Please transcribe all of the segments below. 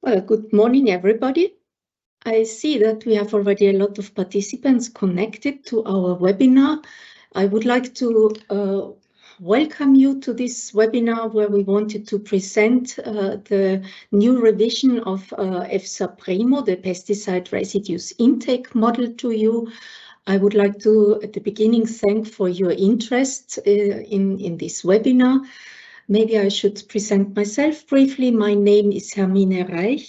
Well, good morning, everybody. I see that we have already a lot of participants connected to our webinar. I would like to welcome you to this webinar where we wanted to present the new revision of EFSA PRIMo, the Pesticide Residues Intake Model to you. I would like to, at the beginning, thank for your interest in this webinar. Maybe I should present myself briefly. My name is Hermine Reich.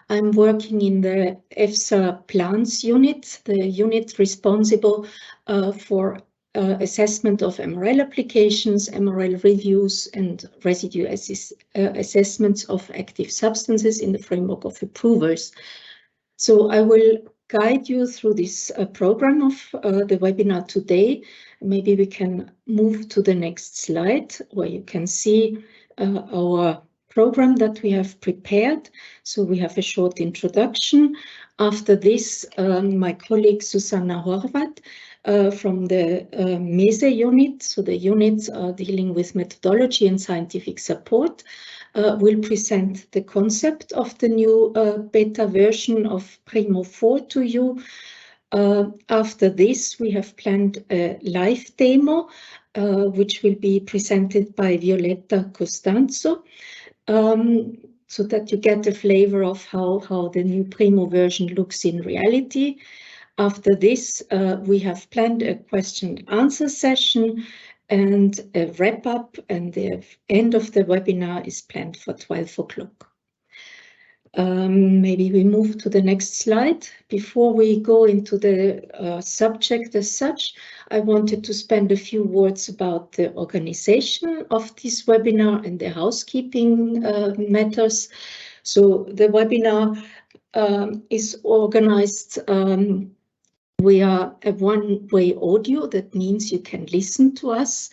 I'm working in the EFSA plans unit, the unit responsible for assessment of MRL applications, MRL reviews, and residue assessments of active substances in the framework of approvals. So I will guide you through this program of the webinar today. Maybe we can move to the next slide where you can see our program that we have prepared. So we have a short introduction. After this, my colleague Susanna Horvath from the MESE unit, so the unit dealing with methodology and scientific support, will present the concept of the new beta version of PRIMo 4 to you. After this, we have planned a live demo, which will be presented by Violetta Costanzo, so that you get a flavor of how the new PRIMo version looks in reality. After this, we have planned a question and answer session and a wrap up, and the end of the webinar is planned for 12 o'clock. Maybe we move to the next slide. Before we go into the subject as such, I wanted to spend a few words about the organization of this webinar and the housekeeping matters. So the webinar is organized via a one-way audio. That means you can listen to us,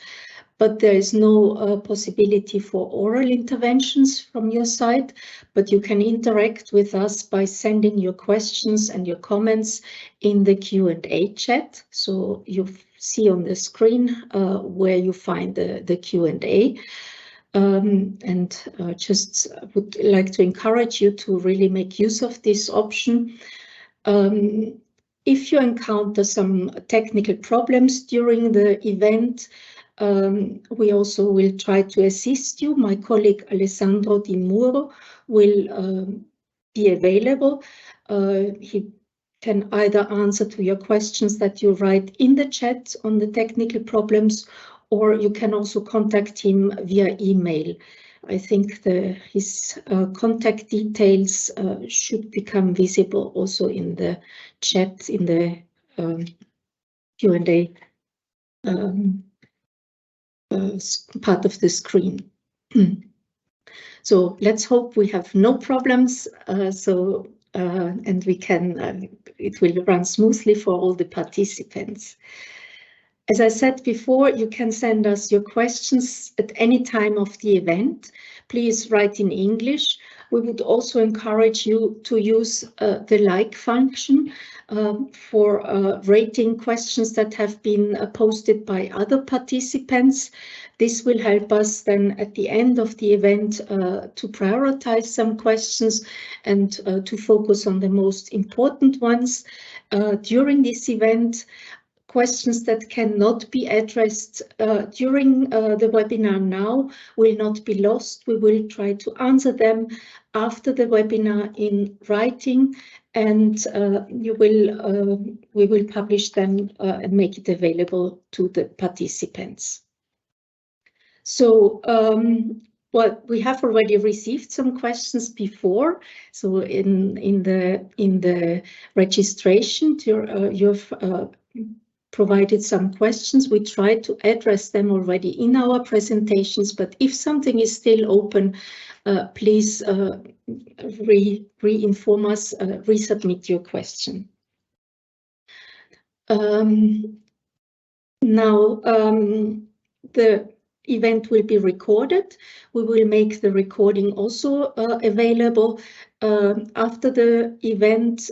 but there is no possibility for oral interventions from your side, but you can interact with us by sending your questions and your comments in the Q&A chat. So you see on the screen where you find the Q&A. And just would like to encourage you to really make use of this option. If you encounter some technical problems during the event, we also will try to assist you. My colleague Alessandro Di Muro will be available. He can either answer to your questions that you write in the chat on the technical problems, or you can also contact him via email. I think his contact details should become visible also in the chat, in the Q&A part of the screen. So let's hope we have no problems. And we can, it will run smoothly for all the participants. As I said before, you can send us your questions at any time of the event. Please write in English. We would also encourage you to use the like function for rating questions that have been posted by other participants. This will help us then at the end of the event to prioritize some questions and to focus on the most important ones. During this event, questions that cannot be addressed during the webinar now will not be lost. We will try to answer them after the webinar in writing, and we will publish them and make it available to the participants. So well, we have already received some questions before. So in the registration, you've provided some questions. We tried to address them already in our presentations, but if something is still open, please re-inform us, resubmit your question. Now, the event will be recorded. We will make the recording also available after the event,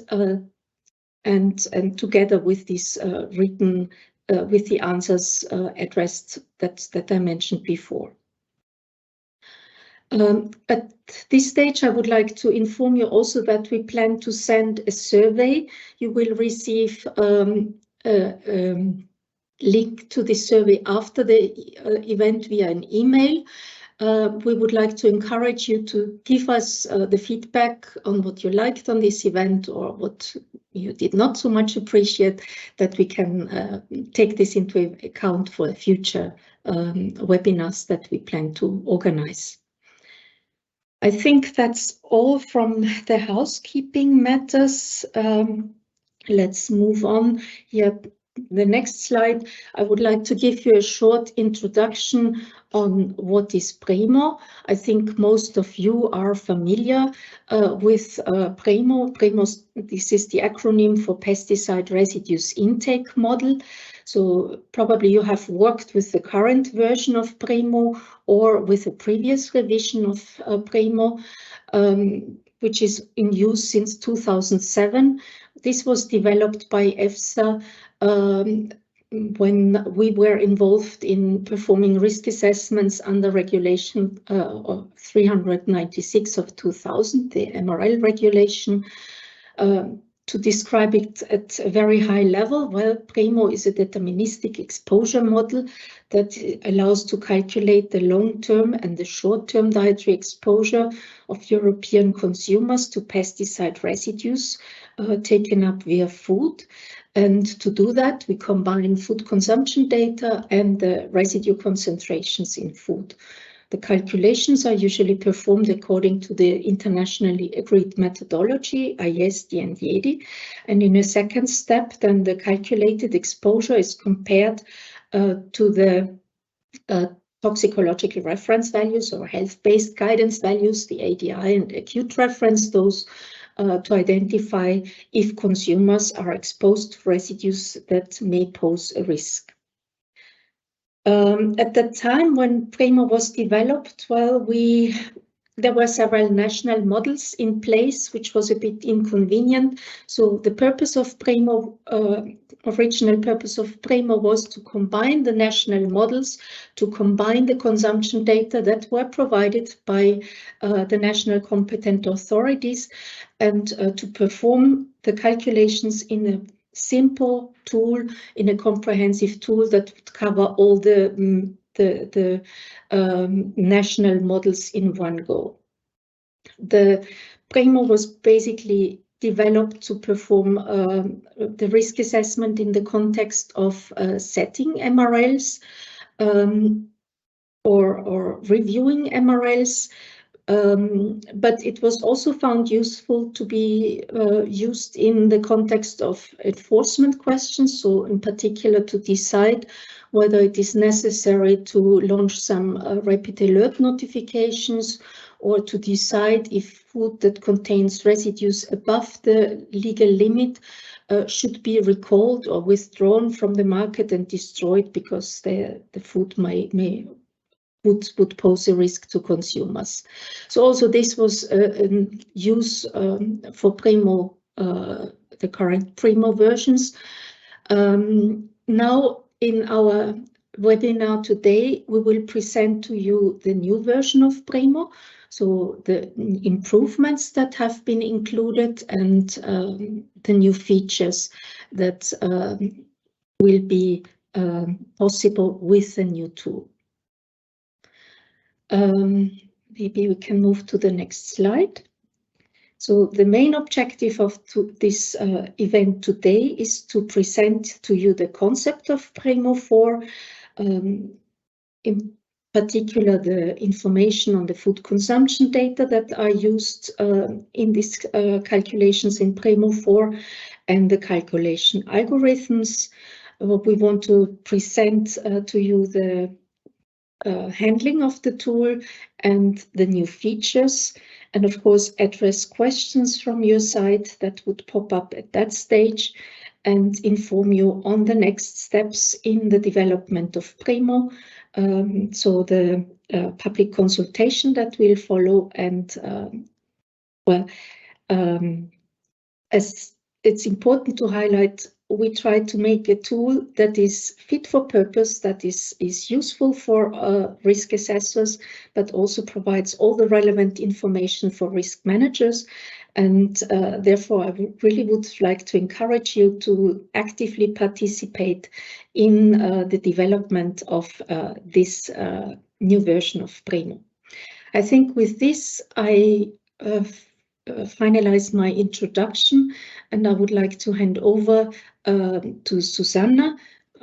and together with this written, with the answers addressed that I mentioned before. At this stage, I would like to inform you also that we plan to send a survey. You will receive a link to the survey after the event via an email. We would like to encourage you to give us the feedback on what you liked on this event or what you did not so much appreciate, that we can take this into account for the future webinars that we plan to organize. I think that's all from the housekeeping matters. Let's move on here. The next slide, I would like to give you a short introduction on what is PRIMo. I think most of you are familiar with PRIMo. This is the acronym for Pesticide Residues Intake Model. So probably you have worked with the current version of PRIMo or with a previous revision of PRIMo, which is in use since 2007. This was developed by EFSA when we were involved in performing risk assessments under Regulation 396 of 2000, the MRL regulation. To describe it at a very high level, well, PRIMo is a deterministic exposure model that allows to calculate the long-term and the short-term dietary exposure of European consumers to pesticide residues taken up via food. And to do that, we combine food consumption data and the residue concentrations in food. The calculations are usually performed according to the internationally agreed methodology, ISD and YEDI. And in a second step, then the calculated exposure is compared to the toxicological reference values or health-based guidance values, the ADI and Acute reference, those to identify if consumers are exposed to residues that may pose a risk. At the time when PRIMo was developed, well, there were several national models in place, which was a bit inconvenient. So the purpose of PRIMo, original purpose of PRIMo, was to combine the national models, to combine the consumption data that were provided by the national competent authorities, and to perform the calculations in a simple tool, in a comprehensive tool that would cover all the national models in one go. The PRIMo was basically developed to perform the risk assessment in the context of setting MRLs or reviewing MRLs. But it was also found useful to be used in the context of enforcement questions, so in particular to decide whether it is necessary to launch some rapid alert notifications, or to decide if food that contains residues above the legal limit should be recalled or withdrawn from the market and destroyed because the food would pose a risk to consumers. So also this was in use for PRIMo, the current PRIMo versions. Now in our webinar today, we will present to you the new version of PRIMo, so the improvements that have been included and the new features that will be possible with the new tool. Maybe we can move to the next slide. So the main objective of this event today is to present to you the concept of PRIMo 4, in particular the information on the food consumption data that are used in these calculations in PRIMo 4 and the calculation algorithms. We want to present to you the handling of the tool and the new features, and of course address questions from your side that would pop up at that stage, and inform you on the next steps in the development of PRIMo, so the public consultation that will follow, and as it's important to highlight, we try to make a tool that is fit for purpose, that is useful for risk assessors, but also provides all the relevant information for risk managers. And therefore, I really would like to encourage you to actively participate in the development of this new version of PRIMo. I think with this, I finalize my introduction, and I would like to hand over to Susanna,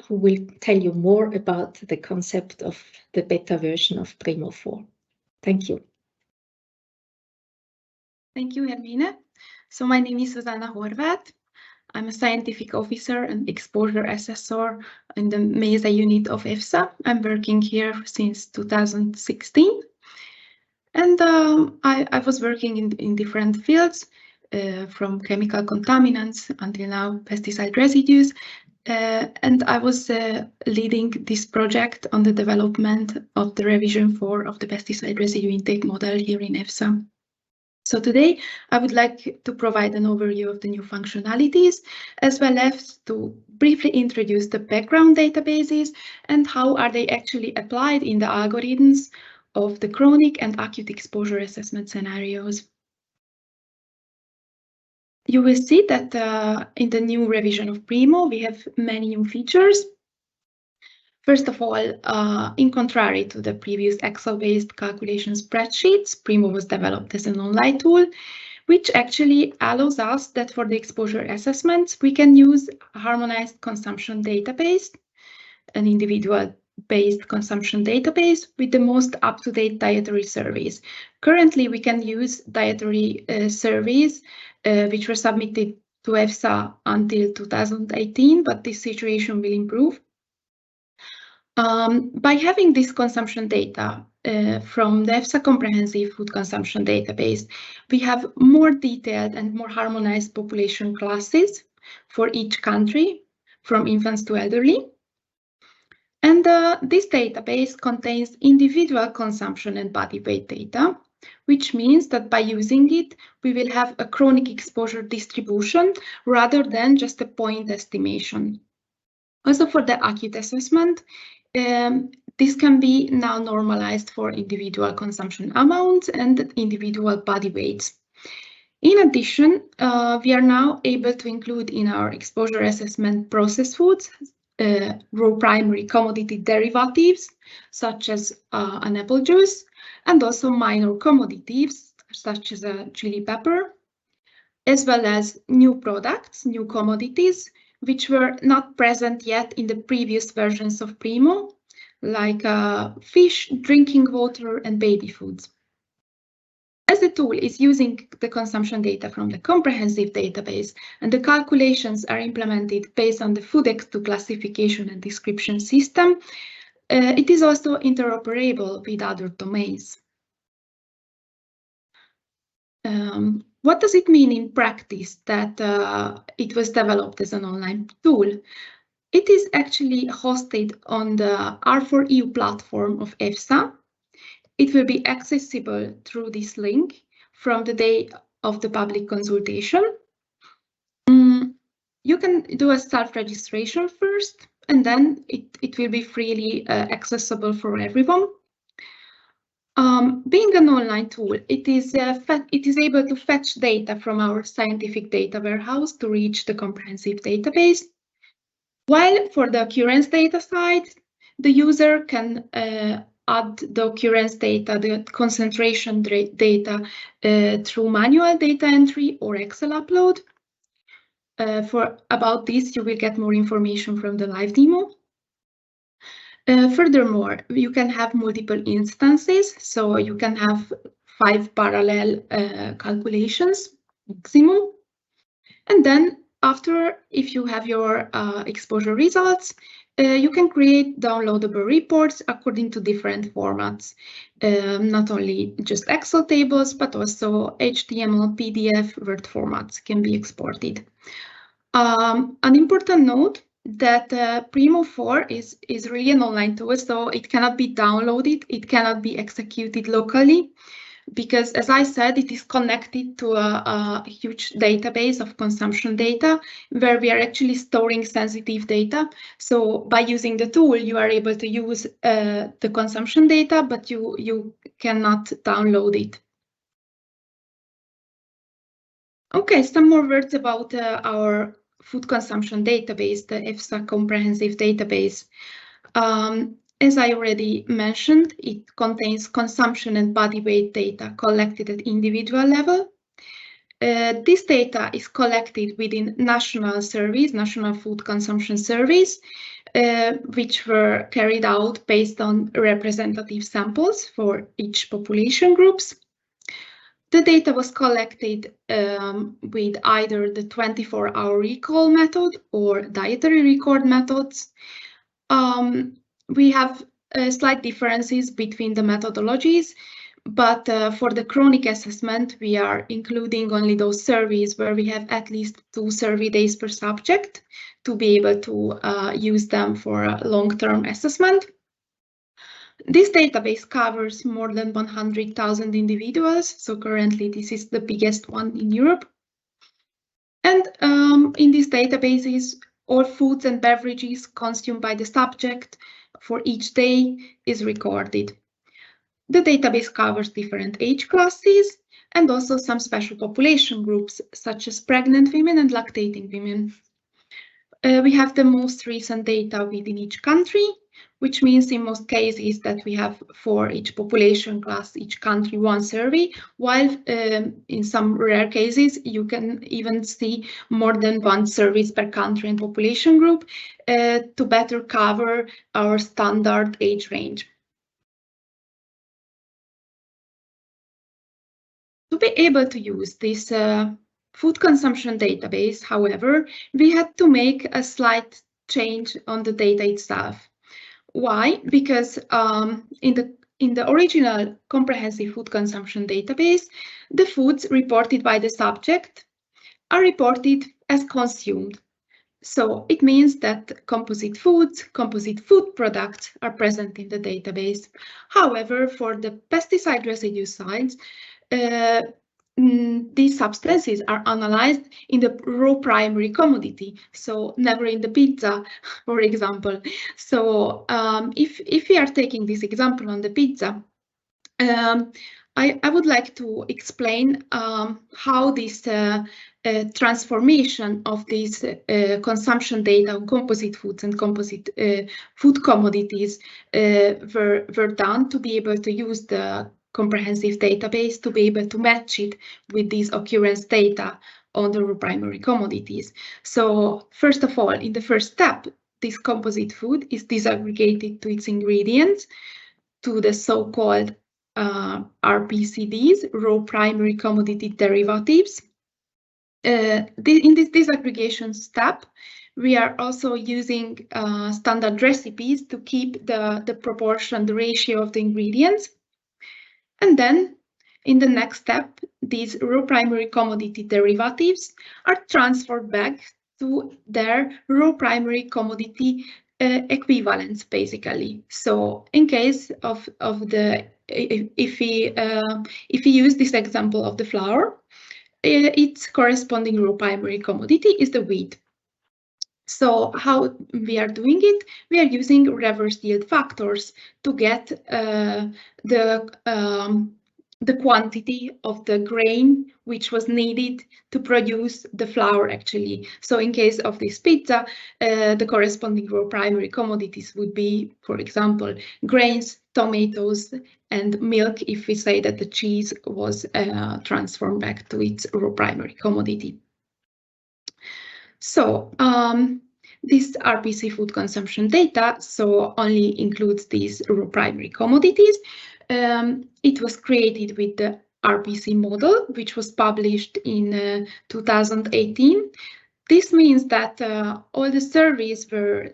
who will tell you more about the concept of the beta version of PRIMo 4. Thank you. Thank you, Hermine. So my name is Susanna Horváth. I'm a scientific officer and exposure assessor in the MESA unit of EFSA. I'm working here since 2016. And I was working in different fields, from chemical contaminants until now pesticide residues. And I was leading this project on the development of the revision 4 of the pesticide residue intake model here in EFSA. So today I would like to provide an overview of the new functionalities, as well as to briefly introduce the background databases and how are they actually applied in the algorithms of the chronic and acute exposure assessment scenarios. You will see that in the new revision of PRIMo, we have many new features. First of all, in contrary to the previous Excel-based calculation spreadsheets, PRIMo was developed as an online tool, which actually allows us that for the exposure assessments, we can use a harmonized consumption database, an individual-based consumption database with the most up-to-date dietary surveys. Currently, we can use dietary surveys which were submitted to EFSA until 2018, but this situation will improve. By having this consumption data from the EFSA Comprehensive Food Consumption Database, we have more detailed and more harmonized population classes for each country, from infants to elderly. And this database contains individual consumption and body weight data, which means that by using it, we will have a chronic exposure distribution rather than just a point estimation. Also for the acute assessment, this can be now normalized for individual consumption amounts and individual body weights. In addition, we are now able to include in our exposure assessment processed foods, raw primary commodity derivatives, such as an apple juice, and also minor commodities, such as a chili pepper, as well as new products, new commodities, which were not present yet in the previous versions of PRIMo, like fish, drinking water, and baby foods. As the tool is using the consumption data from the comprehensive database and the calculations are implemented based on the FoodX2 classification and description system, it is also interoperable with other domains. What does it mean in practice that it was developed as an online tool? It is actually hosted on the R4EU platform of EFSA. It will be accessible through this link from the day of the public consultation. You can do a self-registration first, and then it will be freely accessible for everyone. Being an online tool, it is able to fetch data from our scientific data warehouse to reach the comprehensive database. While for the occurrence data side, the user can add the occurrence data, the concentration data through manual data entry or Excel upload. About this, you will get more information from the live demo. Furthermore, you can have multiple instances, so you can have 5 parallel calculations maximum. And then after, if you have your exposure results, you can create downloadable reports according to different formats, not only just Excel tables, but also HTML, PDF, Word formats can be exported. An important note that PRIMo 4 is really an online tool, so it cannot be downloaded, it cannot be executed locally. because, as I said, it is connected to a huge database of consumption data where we are actually storing sensitive data. So by using the tool, you are able to use the consumption data, but you cannot download it. Okay, some more words about our food consumption database, the EFSA comprehensive database. As I already mentioned, it contains consumption and body weight data collected at individual level. This data is collected within national surveys, national food consumption surveys, which were carried out based on representative samples for each population groups. The data was collected with either the 24-hour recall method or dietary record methods. We have slight differences between the methodologies, but for the chronic assessment, we are including only those surveys where we have at least 2 survey days per subject to be able to use them for a long-term assessment. This database covers more than 100,000 individuals, so currently this is the biggest one in Europe. And in these databases, all foods and beverages consumed by the subject for each day is recorded. The database covers different age classes and also some special population groups, such as pregnant women and lactating women. We have the most recent data within each country, which means in most cases that we have for each population class, each country, 1 survey, while in some rare cases you can even see more than 1 survey per country and population group to better cover our standard age range. To be able to use this food consumption database, however, we had to make a slight change on the data itself. Why? Because in the original comprehensive food consumption database, the foods reported by the subject are reported as consumed. So it means that composite foods, composite food products are present in the database. However, for the pesticide residue sites, these substances are analyzed in the raw primary commodity, so never in the pizza, for example. So if we are taking this example on the pizza, I would like to explain how this transformation of these consumption data on composite foods and composite food commodities were done to be able to use the comprehensive database to be able to match it with these occurrence data on the raw primary commodities. So first of all, in the first step, this composite food is disaggregated to its ingredients, to the so-called RPCDs, raw primary commodity derivatives. In this disaggregation step, we are also using standard recipes to keep the proportion, the ratio of the ingredients. And then in the next step, these raw primary commodity derivatives are transferred back to their raw primary commodity equivalents, basically. So in case of the, if we use this example of the flour, its corresponding raw primary commodity is the wheat. So how we are doing it? We are using reverse yield factors to get the quantity of the grain which was needed to produce the flour, actually. So in case of this pizza, the corresponding raw primary commodities would be, for example, grains, tomatoes, and milk, if we say that the cheese was transformed back to its raw primary commodity. So this RPC food consumption data so only includes these raw primary commodities. It was created with the RPC model, which was published in 2018. This means that all the surveys were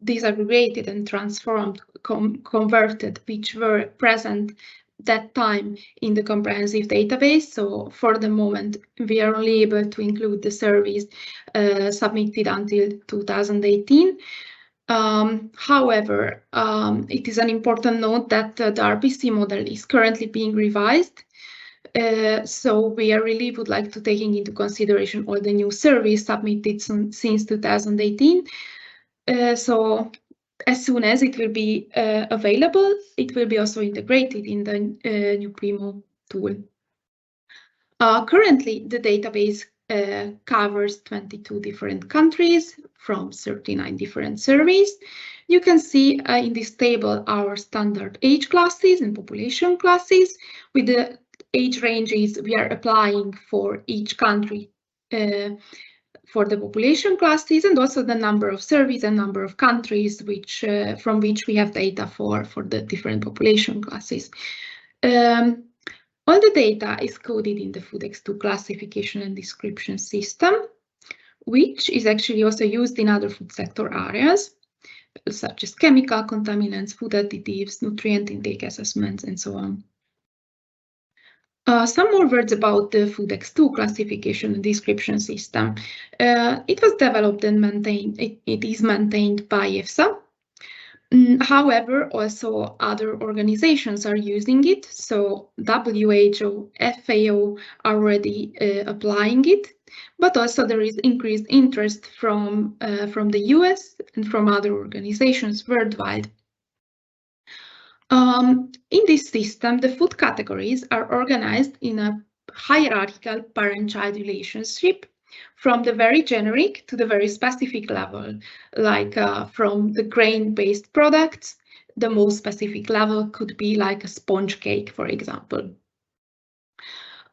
disaggregated and transformed, converted, which were present that time in the comprehensive database. So for the moment, we are only able to include the surveys submitted until 2018. However, it is an important note that the RPC model is currently being revised. So we really would like to take into consideration all the new surveys submitted since 2018. So as soon as it will be available, it will be also integrated in the new PRIMo tool. Currently, the database covers 22 different countries from 39 different surveys. You can see in this table our standard age classes and population classes with the age ranges we are applying for each country for the population classes, and also the number of surveys and number of countries from which we have data for the different population classes. All the data is coded in the FoodX2 classification and description system, which is actually also used in other food sector areas, such as chemical contaminants, food additives, nutrient intake assessments, and so on. Some more words about the FoodX2 classification and description system. It was developed and maintained, it is maintained by EFSA. However, also other organizations are using it. So WHO, FAO are already applying it, but also there is increased interest from the US and from other organizations worldwide. In this system, the food categories are organized in a hierarchical parent-child relationship from the very generic to the very specific level, like from the grain-based products, the most specific level could be like a sponge cake, for example.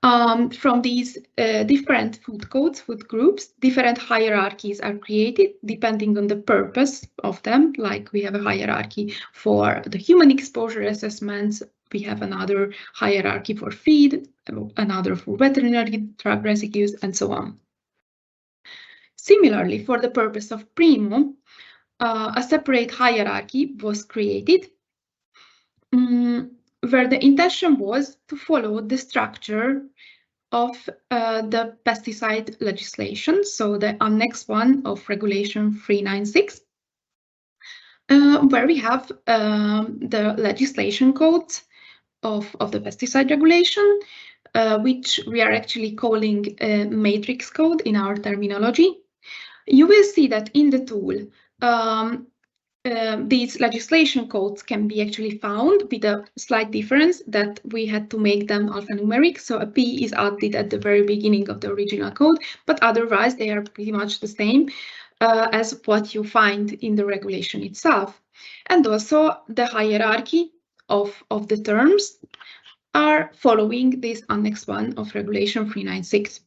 From these different food codes, food groups, different hierarchies are created depending on the purpose of them. Like we have a hierarchy for the human exposure assessments, we have another hierarchy for feed, another for veterinary drug residues, and so on. Similarly, for the purpose of PRIMo, a separate hierarchy was created where the intention was to follow the structure of the pesticide legislation, so the Annex 1 of Regulation 396, where we have the legislation codes of the pesticide regulation, which we are actually calling a matrix code in our terminology. You will see that in the tool, these legislation codes can be actually found with a slight difference that we had to make them alphanumeric. So a P is added at the very beginning of the original code, but otherwise they are pretty much the same as what you find in the regulation itself. And also the hierarchy of the terms are following this Annex 1 of Regulation 396.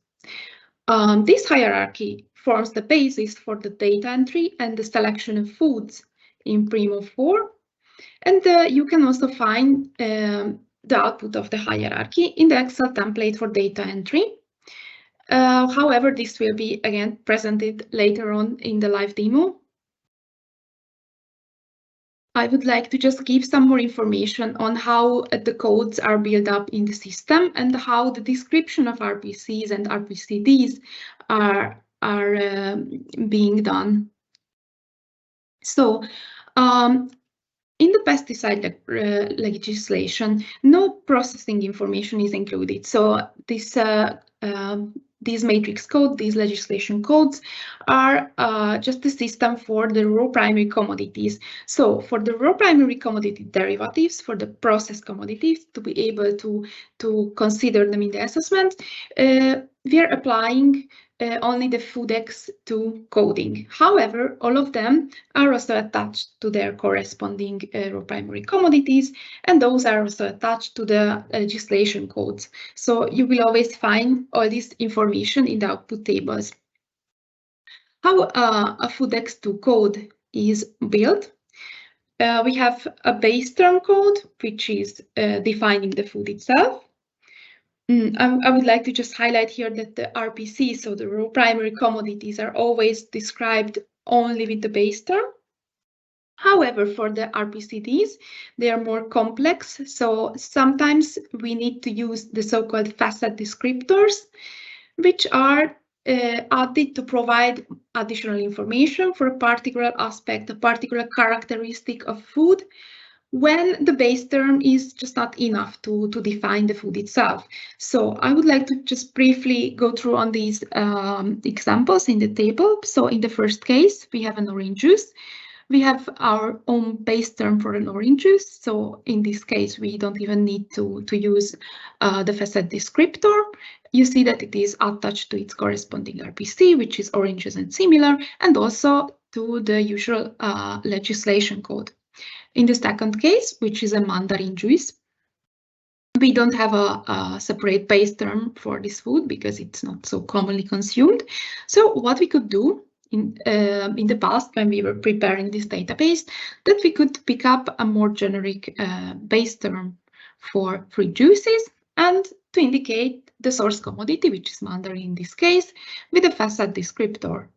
This hierarchy forms the basis for the data entry and the selection of foods in PRIMo 4. And you can also find the output of the hierarchy in the Excel template for data entry. However, this will be again presented later on in the live demo. I would like to just give some more information on how the codes are built up in the system and how the description of RPCs and RPCDs are being done. So, in the pesticide legislation, no processing information is included. So these matrix codes, these legislation codes are just a system for the raw primary commodities. So for the raw primary commodity derivatives, for the processed commodities, to be able to consider them in the assessment, we are applying only the FoodX2 coding. However, all of them are also attached to their corresponding raw primary commodities, and those are also attached to the legislation codes. So you will always find all this information in the output tables. How a FoodX2 code is built? We have a base term code, which is defining the food itself. I would like to just highlight here that the RPC, so the raw primary commodities, are always described only with the base term. However, for the RPCDs, they are more complex, so sometimes we need to use the so-called facet descriptors, which are added to provide additional information for a particular aspect, a particular characteristic of food, when the base term is just not enough to define the food itself. So I would like to just briefly go through on these examples in the table. So in the first case, we have an orange juice. We have our own base term for an orange juice. So in this case, we don't even need to use the facet descriptor. You see that it is attached to its corresponding RPC, which is oranges and similar, and also to the usual legislation code. In the second case, which is a mandarin juice, we don't have a separate base term for this food because it's not so commonly consumed. So what we could do in the past, when we were preparing this database, that we could pick up a more generic base term for fruit juices and to indicate the source commodity, which is mandarin in this case, with a facet descriptor.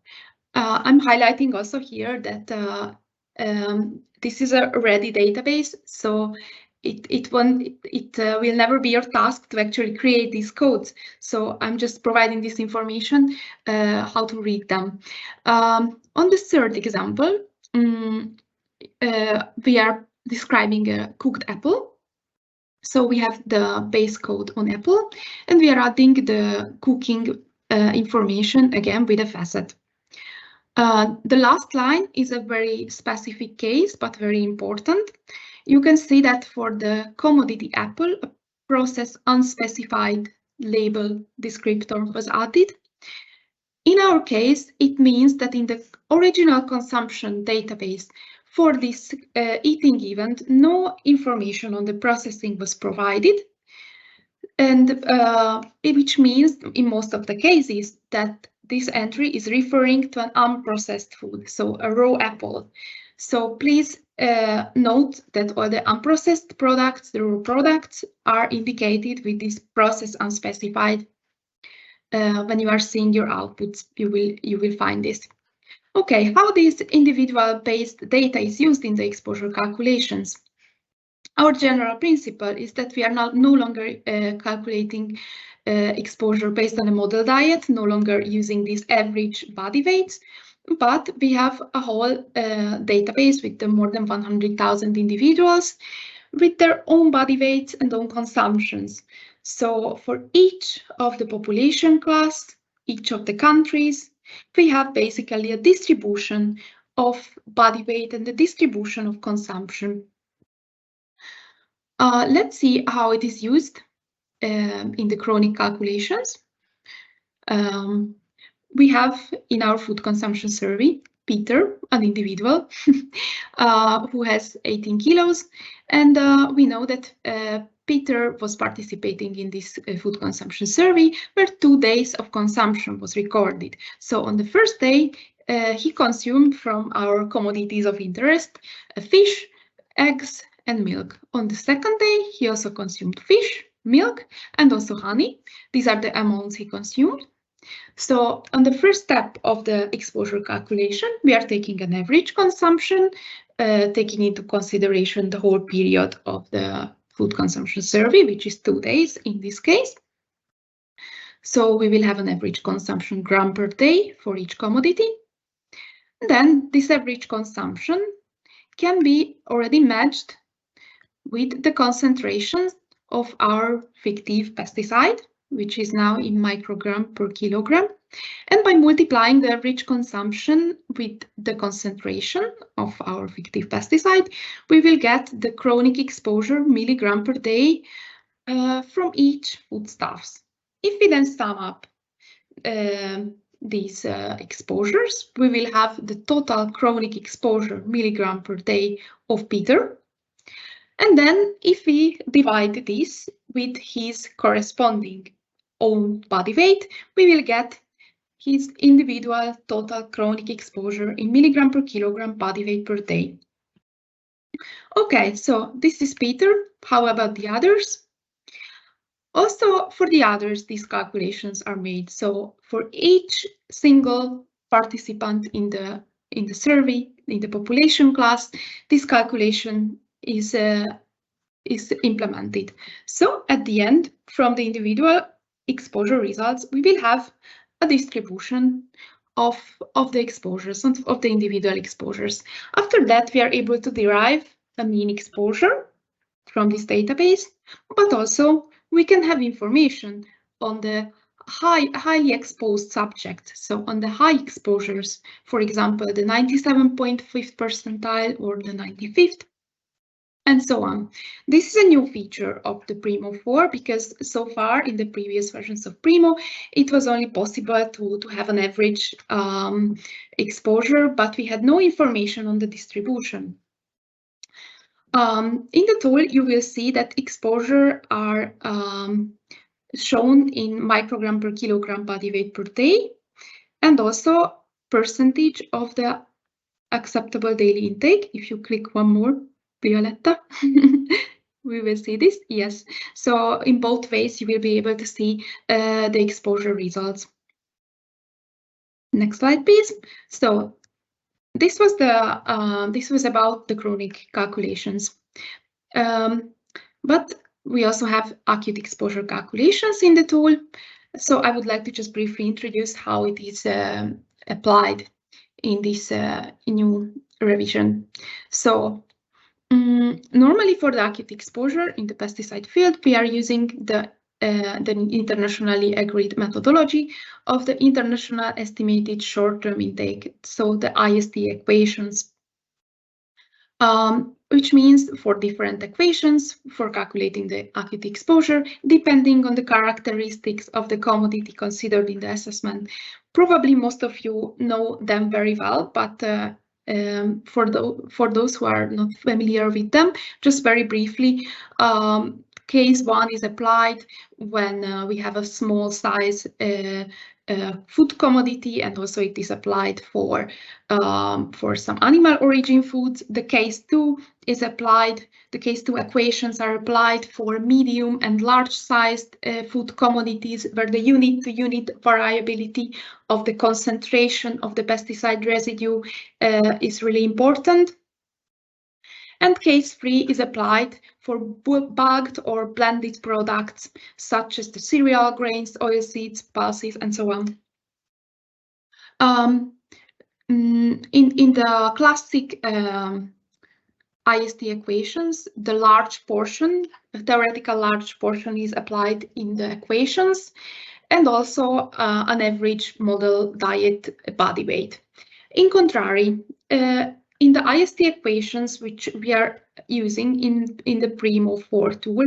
I'm highlighting also here that this is a ready database, so it will never be your task to actually create these codes. So I'm just providing this information, how to read them. On the third example, we are describing a cooked apple. So we have the base code on apple, and we are adding the cooking information again with a facet. The last line is a very specific case, but very important. You can see that for the commodity apple, a process unspecified label descriptor was added. In our case, it means that in the original consumption database for this eating event, no information on the processing was provided, and which means in most of the cases that this entry is referring to an unprocessed food, so a raw apple. So please note that all the unprocessed products, the raw products, are indicated with this process unspecified. When you are seeing your outputs, you will find this. Okay, how this individual-based data is used in the exposure calculations. Our general principle is that we are no longer calculating exposure based on a model diet, no longer using these average body weights, but we have a whole database with the more than 100,000 individuals with their own body weights and own consumptions. So for each of the population class, each of the countries, we have basically a distribution of body weight and the distribution of consumption. Let's see how it is used in the chronic calculations. We have in our food consumption survey, Peter, an individual who has 18 kilos. And we know that Peter was participating in this food consumption survey where 2 days of consumption was recorded. So on the first day, he consumed from our commodities of interest, fish, eggs, and milk. On the second day, he also consumed fish, milk, and also honey. These are the amounts he consumed. So on the first step of the exposure calculation, we are taking an average consumption, taking into consideration the whole period of the food consumption survey, which is 2 days in this case. So we will have an average consumption gram per day for each commodity. And then this average consumption can be already matched with the concentrations of our fictive pesticide, which is now in microgram per kilogram. And by multiplying the average consumption with the concentration of our fictive pesticide, we will get the chronic exposure milligram per day from each foodstuffs. If we then sum up these exposures, we will have the total chronic exposure milligram per day of Peter. And then if we divide this with his corresponding own body weight, we will get his individual total chronic exposure in milligram per kilogram body weight per day. Okay, so this is Peter. How about the others? Also, for the others, these calculations are made. So for each single participant in the survey, in the population class, this calculation is implemented. So at the end, from the individual exposure results, we will have a distribution of the exposures, of the individual exposures. After that, we are able to derive a mean exposure from this database, but also we can have information on the highly exposed subject. So on the high exposures, for example, the 97.5th percentile or the 95th, and so on. This is a new feature of the PRIMo 4 because so far in the previous versions of PRIMo, it was only possible to have an average exposure, but we had no information on the distribution. In the tool, you will see that exposure are shown in microgram per kilogram body weight per day, and also percentage of the acceptable daily intake. If you click one more, Violetta, we will see this. Yes, so in both ways, you will be able to see the exposure results. Next slide, please. So this was about the chronic calculations, but we also have acute exposure calculations in the tool. So I would like to just briefly introduce how it is applied in this new revision. So normally for the acute exposure in the pesticide field, we are using the internationally agreed methodology of the International Estimated Short-Term Intake, so the IST equations, which means for different equations for calculating the acute exposure, depending on the characteristics of the commodity considered in the assessment. Probably most of you know them very well, but for those who are not familiar with them, just very briefly, case 1 is applied when we have a small size food commodity, and also it is applied for some animal origin foods. The case 2 is applied, the case 2 equations are applied for medium and large sized food commodities, where the unit-to-unit variability of the concentration of the pesticide residue is really important. And case 3 is applied for bagged or blended products, such as the cereal grains, oilseeds, pulses, and so on. In the classic IST equations, the large portion, the theoretical large portion, is applied in the equations, and also an average model diet body weight. In contrary, in the IST equations, which we are using in the PRIMo 4 tool,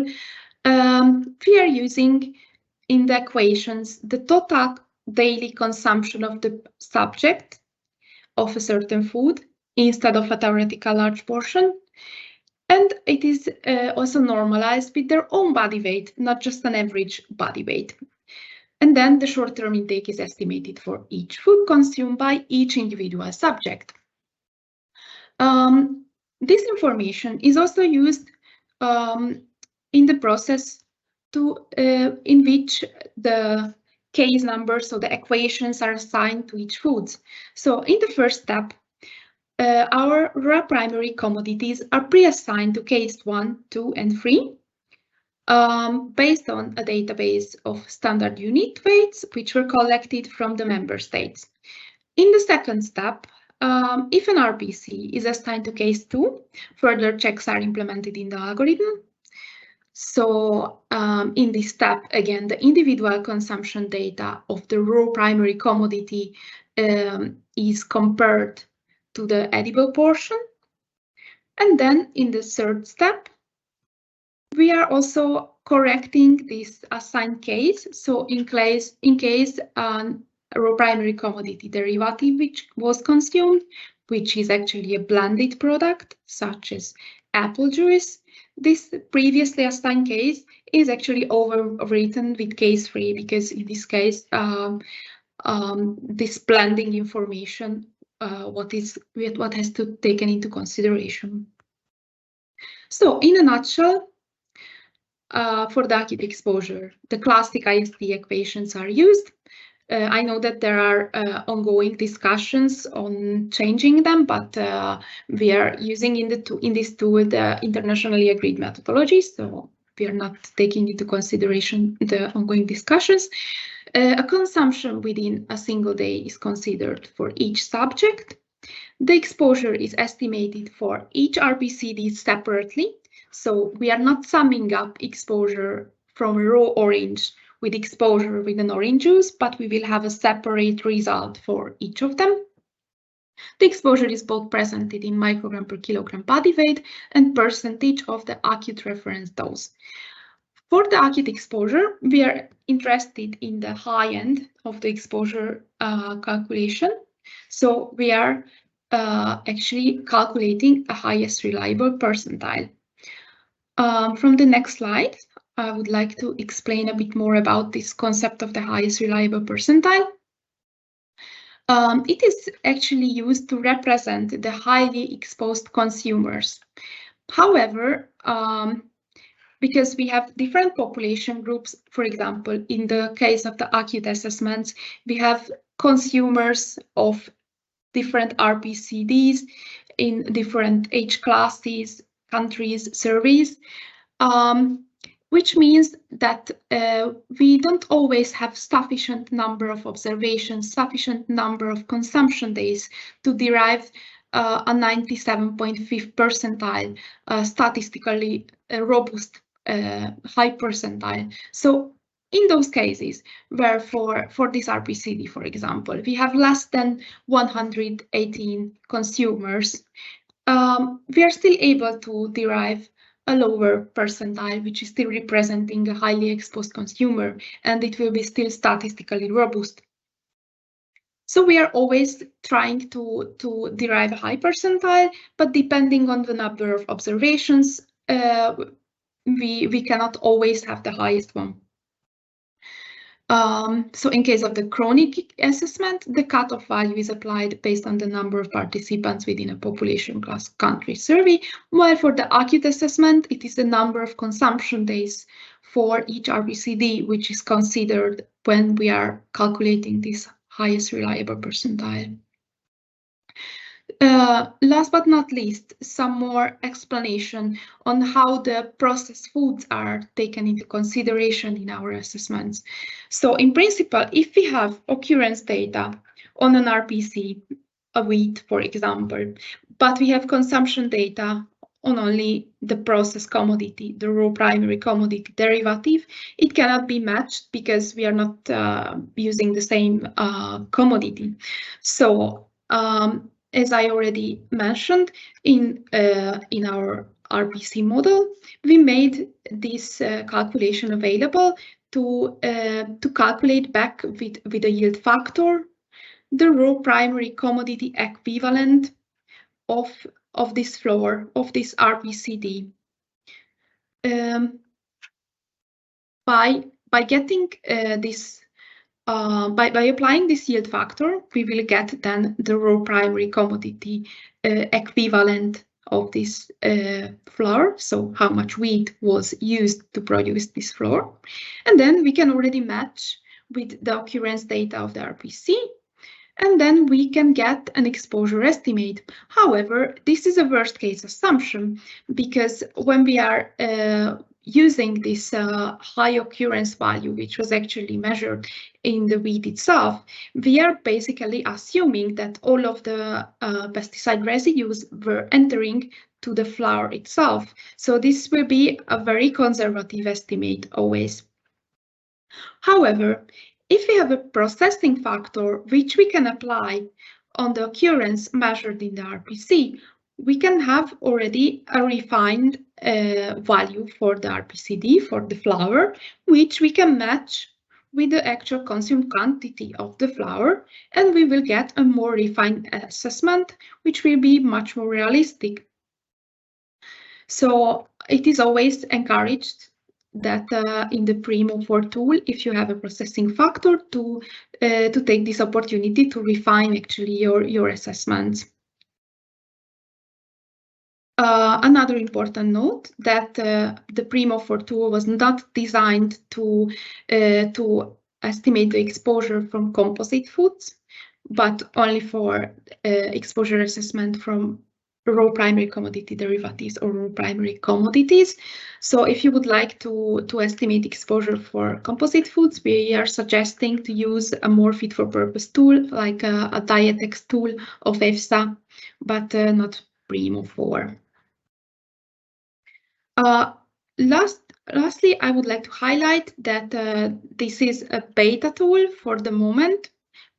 we are using in the equations the total daily consumption of the subject of a certain food instead of a theoretical large portion. And it is also normalized with their own body weight, not just an average body weight. And then the short-term intake is estimated for each food consumed by each individual subject. This information is also used in the process in which the case numbers, so the equations, are assigned to each food. So in the first step, our raw primary commodities are pre-assigned to case 1, 2, and 3 based on a database of standard unit weights, which were collected from the member states. In the second step, if an RPC is assigned to case 2, further checks are implemented in the algorithm. So in this step, again, the individual consumption data of the raw primary commodity is compared to the edible portion. And then in the third step, we are also correcting this assigned case. So in case raw primary commodity derivative which was consumed, which is actually a blended product, such as apple juice, this previously assigned case is actually overwritten with case 3, because in this case, this blending information, what has to be taken into consideration. So in a nutshell, for the acute exposure, the classic IST equations are used. I know that there are ongoing discussions on changing them, but we are using in this tool the internationally agreed methodology, so we are not taking into consideration the ongoing discussions. A consumption within a single day is considered for each subject. The exposure is estimated for each RPCD separately, so we are not summing up exposure from a raw orange with exposure with an orange juice, but we will have a separate result for each of them. The exposure is both presented in microgram per kilogram body weight and percentage of the acute reference dose. For the acute exposure, we are interested in the high end of the exposure calculation. So we are actually calculating a highest reliable percentile. From the next slide, I would like to explain a bit more about this concept of the highest reliable percentile. It is actually used to represent the highly exposed consumers. However, because we have different population groups, for example, in the case of the acute assessments, we have consumers of different RPCDs in different age classes, countries, surveys, which means that we don't always have sufficient number of observations, sufficient number of consumption days to derive a 97.5 percentile statistically robust high percentile. So in those cases where for this RPCD, for example, we have less than 118 consumers, we are still able to derive a lower percentile, which is still representing a highly exposed consumer, and it will be still statistically robust. So we are always trying to derive a high percentile, but depending on the number of observations, we cannot always have the highest one. So in case of the chronic assessment, the cutoff value is applied based on the number of participants within a population class country survey, while for the acute assessment, it is the number of consumption days for each RPCD, which is considered when we are calculating this highest reliable percentile. Last but not least, some more explanation on how the processed foods are taken into consideration in our assessments. So in principle, if we have occurrence data on an RPC, a wheat, for example, but we have consumption data on only the processed commodity, the raw primary commodity derivative, it cannot be matched because we are not using the same commodity. So as I already mentioned, in our RPC model, we made this calculation available to calculate back with a yield factor the raw primary commodity equivalent of this floor, of this RPCD. By getting this by applying this yield factor, we will get then the raw primary commodity equivalent of this flour, so how much wheat was used to produce this flour. And then we can already match with the occurrence data of the RPC, and then we can get an exposure estimate. However, this is a worst case assumption, because when we are using this high occurrence value, which was actually measured in the wheat itself, we are basically assuming that all of the pesticide residues were entering to the flour itself. So this will be a very conservative estimate always. However, if we have a processing factor which we can apply on the occurrence measured in the RPC, we can have already a refined value for the RPCD, for the flour, which we can match with the actual consumed quantity of the flour, and we will get a more refined assessment, which will be much more realistic. So it is always encouraged that in the PRIMo 4 tool, if you have a processing factor, to take this opportunity to refine actually your assessments. Another important note that the PRIMo 4 tool was not designed to estimate the exposure from composite foods, but only for exposure assessment from raw primary commodity derivatives or raw primary commodities. So if you would like to estimate exposure for composite foods, we are suggesting to use a more fit for purpose tool like a Diatex tool of EFSA, but not PRIMo 4. Lastly, I would like to highlight that this is a beta tool for the moment,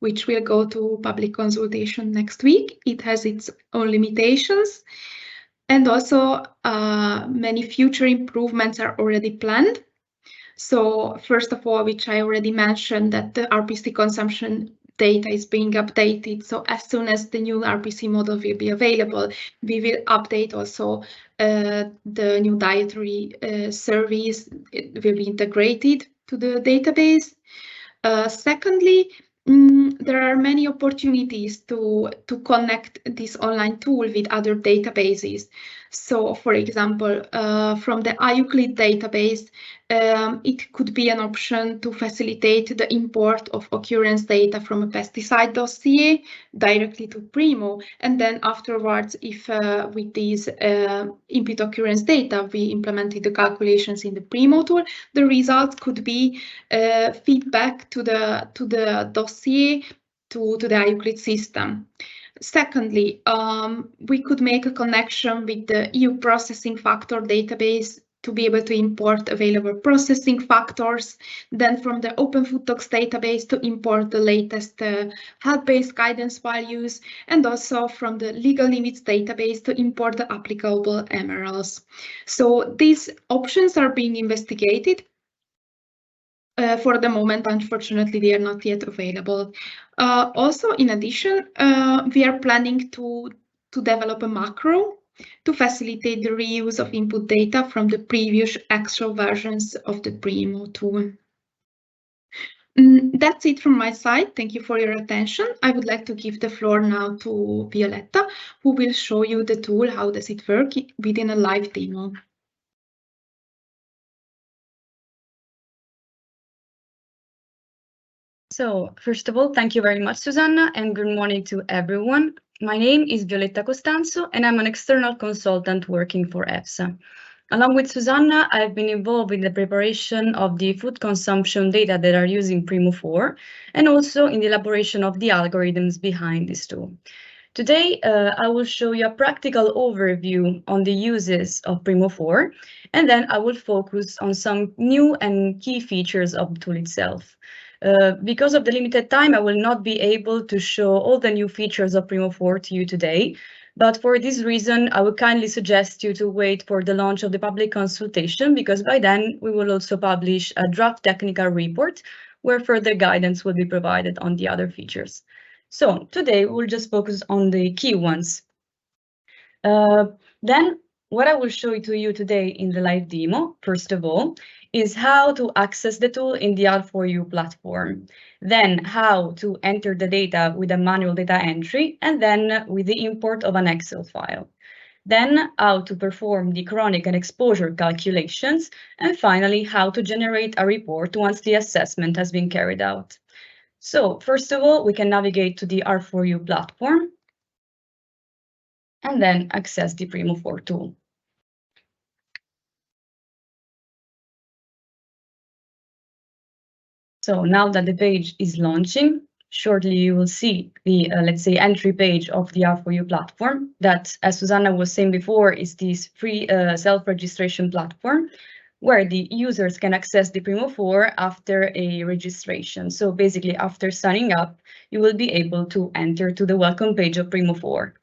which will go to public consultation next week. It has its own limitations, and also many future improvements are already planned. So first of all, which I already mentioned, that the RPC consumption data is being updated. So as soon as the new RPC model will be available, we will update also the new dietary surveys. It will be integrated to the database. Secondly, there are many opportunities to connect this online tool with other databases. So, for example, from the Acute database, it could be an option to facilitate the import of occurrence data from a pesticide dossier directly to PRIMo. And then afterwards, if with these input occurrence data, we implemented the calculations in the PRIMo tool, the results could be feedback to the dossier, to the Acute system. Secondly, we could make a connection with the EU processing factor database to be able to import available processing factors, then from the Open Food Talks database to import the latest health-based guidance values, and also from the legal limits database to import the applicable MRLs. So these options are being investigated. For the moment, unfortunately, they are not yet available. Also, in addition, we are planning to develop a macro to facilitate the reuse of input data from the previous actual versions of the PRIMo tool. That's it from my side. Thank you for your attention. I would like to give the floor now to Violetta, who will show you the tool, how does it work within a live demo. So, first of all, thank you very much, Susanna, and good morning to everyone. My name is Violetta Costanzo, and I'm an external consultant working for EFSA. Along with Susanna, I've been involved in the preparation of the food consumption data that are used in PRIMo 4, and also in the elaboration of the algorithms behind this tool. Today, I will show you a practical overview on the uses of PRIMo 4, and then I will focus on some new and key features of the tool itself. Because of the limited time, I will not be able to show all the new features of PRIMo 4 to you today, but for this reason, I would kindly suggest you to wait for the launch of the public consultation, because by then we will also publish a draft technical report where further guidance will be provided on the other features. So today we'll just focus on the key ones. Then what I will show to you today in the live demo, first of all, is how to access the tool in the R4U platform, then how to enter the data with a manual data entry, and then with the import of an Excel file. Then how to perform the chronic and exposure calculations, and finally how to generate a report once the assessment has been carried out. So first of all, we can navigate to the R4U platform and then access the PRIMo 4 tool. So now that the page is launching, shortly you will see the, let's say, entry page of the R4U platform that, as Susanna was saying before, is this free self-registration platform where the users can access the PRIMo 4 after a registration. So basically, after signing up, you will be able to enter to the welcome page of PRIMo 4.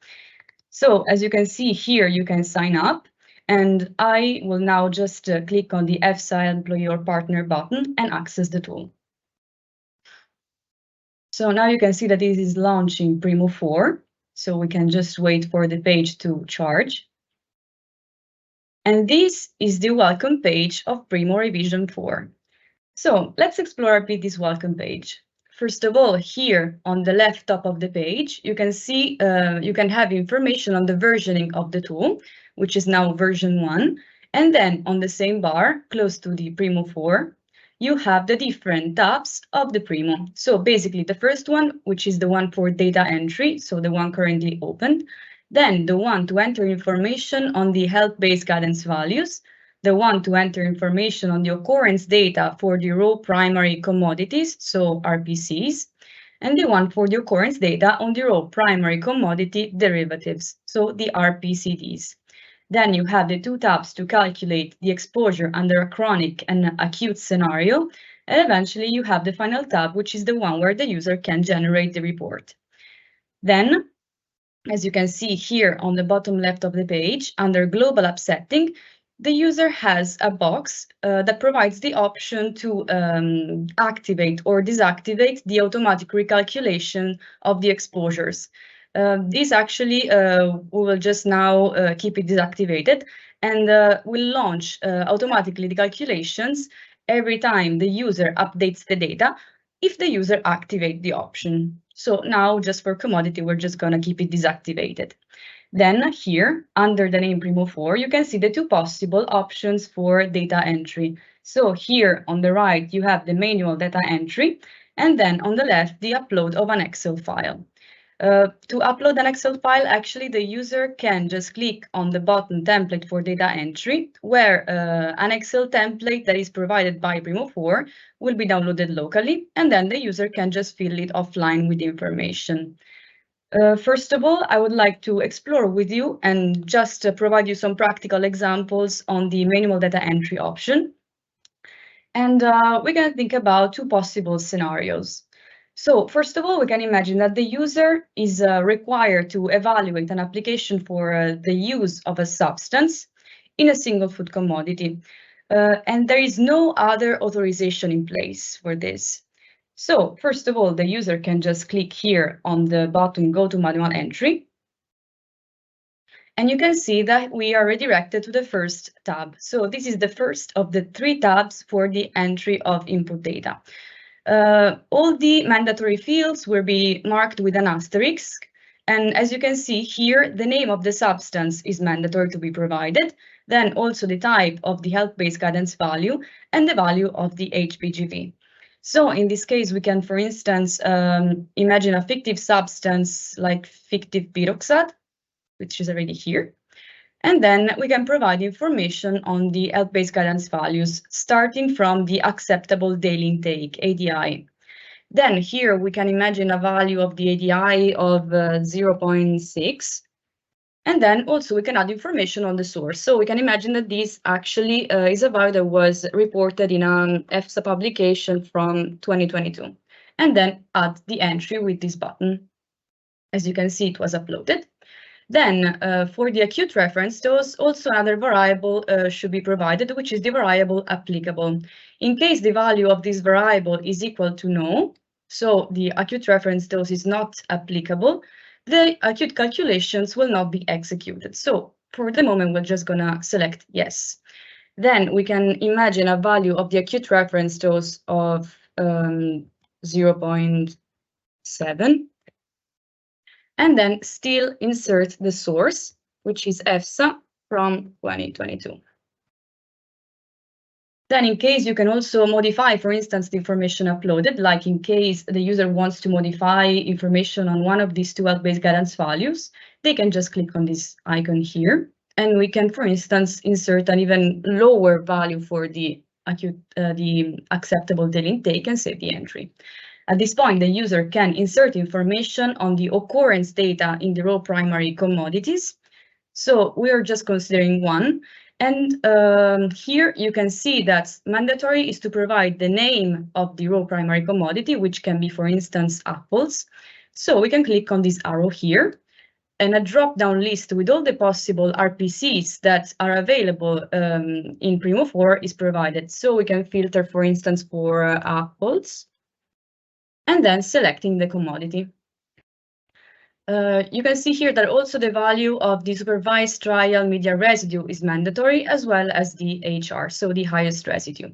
So as you can see here, you can sign up. And I will now just click on the EFSA Employee or Partner button and access the tool. So now you can see that this is launching PRIMo 4. So we can just wait for the page to charge. And this is the welcome page of PRIMo Revision 4. So let's explore a bit this welcome page. First of all, here on the left top of the page, you can see you can have information on the versioning of the tool, which is now version 1. And then on the same bar, close to the PRIMo 4, you have the different tabs of the PRIMo. So basically the first one, which is the one for data entry, so the one currently open. then the one to enter information on the health-based guidance values, the one to enter information on the occurrence data for the raw primary commodities, so RPCs, and the one for the occurrence data on the raw primary commodity derivatives, so the RPCDs. Then you have the two tabs to calculate the exposure under a chronic and acute scenario, and eventually you have the final tab, which is the one where the user can generate the report. Then, as you can see here on the bottom left of the page, under global upsetting, the user has a box that provides the option to activate or deactivate the automatic recalculation of the exposures. This actually, we will just now keep it deactivated, and will launch automatically the calculations every time the user updates the data if the user activates the option. So now, just for commodity, we're just going to keep it deactivated. Then here, under the name PRIMo 4, you can see the two possible options for data entry. So here on the right, you have the manual data entry, and then on the left, the upload of an Excel file. To upload an Excel file, actually, the user can just click on the button template for data entry, where an Excel template that is provided by PRIMo 4 will be downloaded locally, and then the user can just fill it offline with information. First of all, I would like to explore with you and just provide you some practical examples on the manual data entry option. And we're going to think about two possible scenarios. So first of all, we can imagine that the user is required to evaluate an application for the use of a substance in a single food commodity. And there is no other authorization in place for this. So first of all, the user can just click here on the button Go to Manual Entry. And you can see that we are redirected to the first tab. So this is the first of the three tabs for the entry of input data. All the mandatory fields will be marked with an asterisk. And as you can see here, the name of the substance is mandatory to be provided. Then also the type of the health-based guidance value and the value of the HPGV. So in this case, we can, for instance, imagine a fictive substance like fictive pyroxad, which is already here. And then we can provide information on the health-based guidance values, starting from the acceptable daily intake, ADI. Then here we can imagine a value of the ADI of 0.6. And then also we can add information on the source. So we can imagine that this actually is a value that was reported in an EFSA publication from 2022. And then add the entry with this button. As you can see, it was uploaded. Then for the acute reference, there's also another variable should be provided, which is the variable applicable. In case the value of this variable is equal to no, so the acute reference dose is not applicable, the acute calculations will not be executed. So for the moment, we're just gonna select yes. Then we can imagine a value of the acute reference dose of 0.7. And then still insert the source, which is EFSA from 2022. Then in case you can also modify, for instance, the information uploaded, like in case the user wants to modify information on one of these two health-based guidance values, they can just click on this icon here. And we can, for instance, insert an even lower value for the acceptable daily intake and save the entry. At this point, the user can insert information on the occurrence data in the raw primary commodities. So we are just considering one. And here you can see that mandatory is to provide the name of the raw primary commodity, which can be, for instance, apples. So we can click on this arrow here, and a drop-down list with all the possible RPCs that are available in PRIMo 4 is provided. So we can filter, for instance, for apples, and then selecting the commodity. You can see here that also the value of the supervised trial media residue is mandatory, as well as the HR, so the highest residue.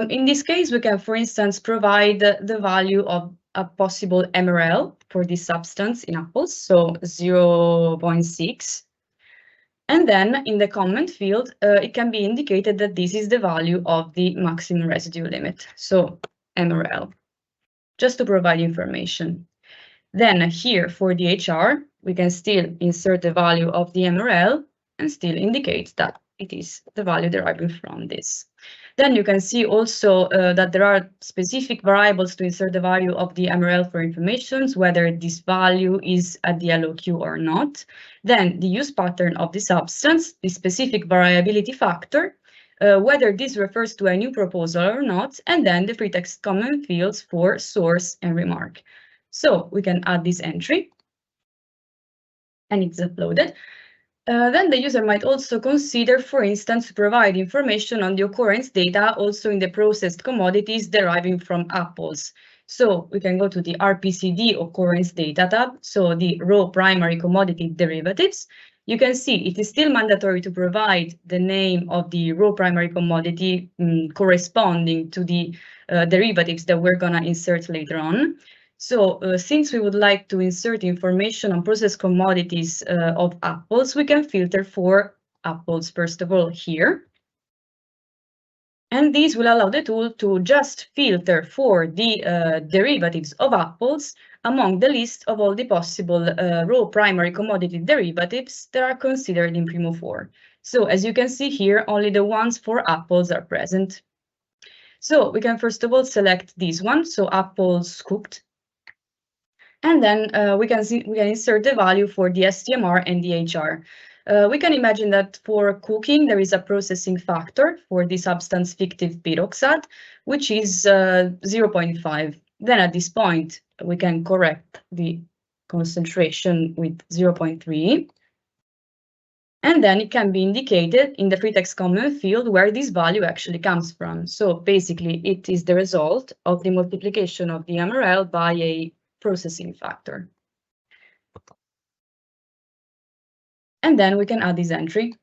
In this case, we can, for instance, provide the value of a possible MRL for this substance in apples, so 0.6. And then in the comment field, it can be indicated that this is the value of the maximum residue limit, so MRL, just to provide information. Then here for the HR, we can still insert the value of the MRL and still indicate that it is the value deriving from this. Then you can see also that there are specific variables to insert the value of the MRL for informations, whether this value is at the LOQ or not. Then the use pattern of the substance, the specific variability factor, whether this refers to a new proposal or not, and then the free text comment fields for source and remark. So we can add this entry, and it's uploaded. Then the user might also consider, for instance, to provide information on the occurrence data also in the processed commodities deriving from apples. So we can go to the RPCD occurrence data tab, so the raw primary commodity derivatives. You can see it is still mandatory to provide the name of the raw primary commodity corresponding to the derivatives that we're gonna insert later on. So since we would like to insert information on processed commodities of apples, we can filter for apples, first of all, here. And this will allow the tool to just filter for the derivatives of apples among the list of all the possible raw primary commodity derivatives that are considered in PRIMo 4. So as you can see here, only the ones for apples are present. So we can first of all select this one, so apples cooked. And then we can insert the value for the STMR and the HR. We can imagine that for cooking, there is a processing factor for the substance fictive pyroxad, which is 0.5. Then at this point, we can correct the concentration with 0.3. And then it can be indicated in the free text comment field where this value actually comes from. So basically, it is the result of the multiplication of the MRL by a processing factor. And then we can add this entry.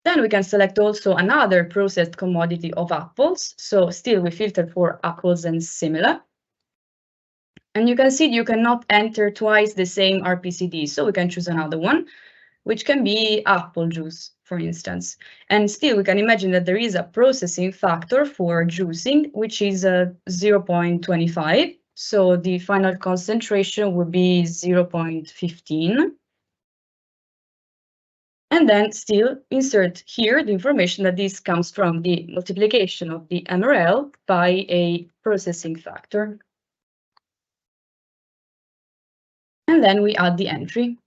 Then we can select also another processed commodity of apples. So still we filter for apples and similar. And you can see you cannot enter twice the same RPCD. So we can choose another one, which can be apple juice, for instance. And still we can imagine that there is a processing factor for juicing, which is 0.25. So the final concentration would be 0.15. And then still insert here the information that this comes from the multiplication of the MRL by a processing factor. And then we add the entry.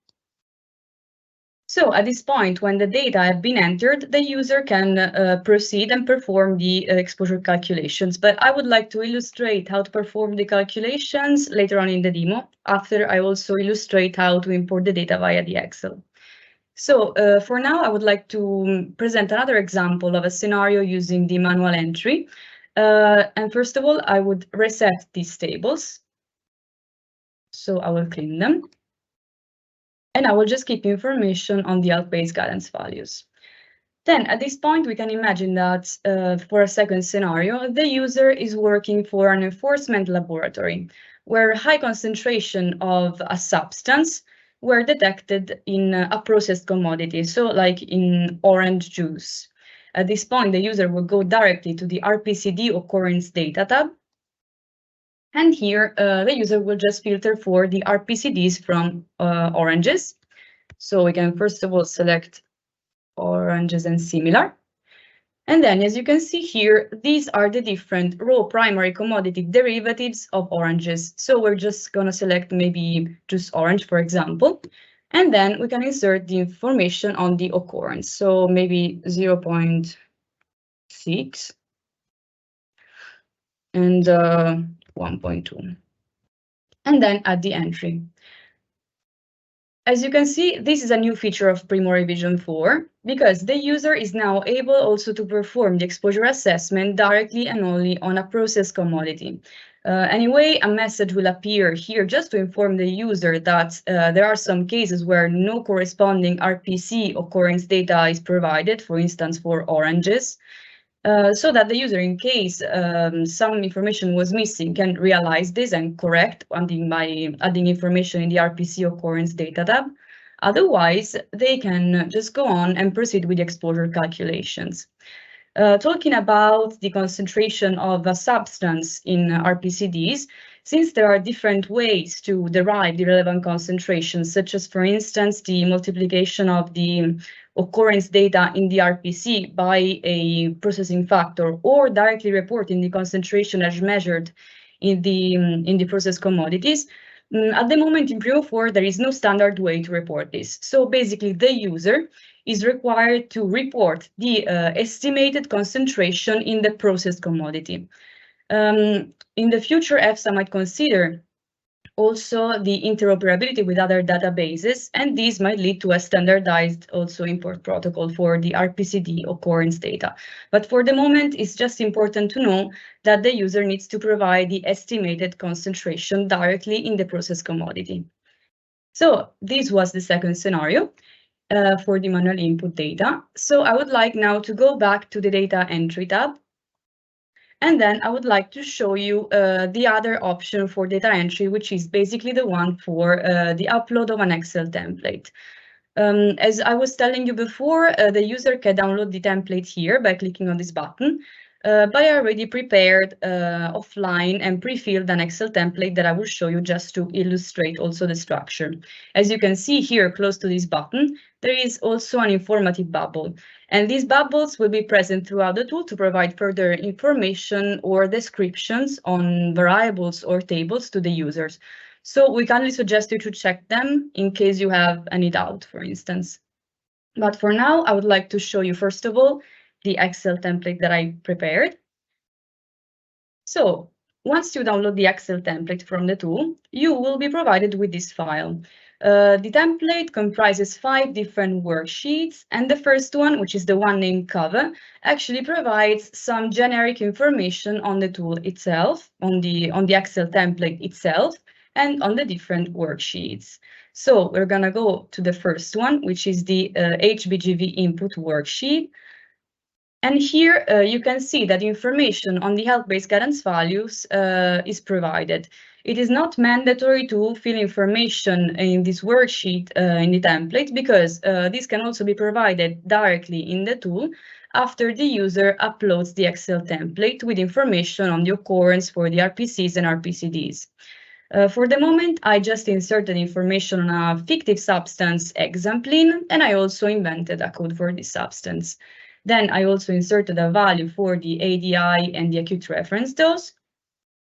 So at this point, when the data have been entered, the user can proceed and perform the exposure calculations. But I would like to illustrate how to perform the calculations later on in the demo, after I also illustrate how to import the data via the Excel. So for now, I would like to present another example of a scenario using the manual entry. And first of all, I would reset these tables. So I will clean them. And I will just keep information on the alt-based guidance values. Then at this point, we can imagine that for a second scenario, the user is working for an enforcement laboratory where high concentration of a substance were detected in a processed commodity, so like in orange juice. At this point, the user will go directly to the RPCD occurrence data tab. And here, the user will just filter for the RPCDs from oranges. So we can first of all select oranges and similar. And then, as you can see here, these are the different raw primary commodity derivatives of oranges. So we're just going to select maybe juice orange, for example. And then we can insert the information on the occurrence. So maybe 0.6 and 1.2. And then add the entry. As you can see, this is a new feature of PRIMo Revision 4, because the user is now able also to perform the exposure assessment directly and only on a processed commodity. Anyway, a message will appear here just to inform the user that there are some cases where no corresponding RPC occurrence data is provided, for instance, for oranges. So that the user, in case some information was missing, can realize this and correct by adding information in the RPC occurrence data tab. Otherwise, they can just go on and proceed with the exposure calculations. Talking about the concentration of a substance in RPCDs, since there are different ways to derive the relevant concentrations, such as, for instance, the multiplication of the occurrence data in the RPC by a processing factor, or directly reporting the concentration as measured in the processed commodities, at the moment in PRIMo 4, there is no standard way to report this. So basically, the user is required to report the estimated concentration in the processed commodity. In the future, EFSA might consider also the interoperability with other databases, and these might lead to a standardized also import protocol for the RPCD occurrence data. But for the moment, it's just important to know that the user needs to provide the estimated concentration directly in the processed commodity. So this was the second scenario for the manual input data. So I would like now to go back to the data entry tab. And then I would like to show you the other option for data entry, which is basically the one for the upload of an Excel template. As I was telling you before, the user can download the template here by clicking on this button. But I already prepared offline and pre-filled an Excel template that I will show you just to illustrate also the structure. As you can see here, close to this button, there is also an informative bubble. And these bubbles will be present throughout the tool to provide further information or descriptions on variables or tables to the users. So we kindly suggest you to check them in case you have any doubt, for instance. But for now, I would like to show you, first of all, the Excel template that I prepared. So once you download the Excel template from the tool, you will be provided with this file. The template comprises 5 different worksheets, and the first one, which is the one named cover, actually provides some generic information on the tool itself, on the Excel template itself, and on the different worksheets. So we're going to go to the first one, which is the HBGV input worksheet. And here you can see that information on the health-based guidance values is provided. It is not mandatory to fill information in this worksheet in the template, because this can also be provided directly in the tool after the user uploads the Excel template with information on the occurrence for the RPCs and RPCDs. For the moment, I just inserted information on a fictive substance, hexamplin, and I also invented a code for this substance. Then I also inserted a value for the ADI and the acute reference dose.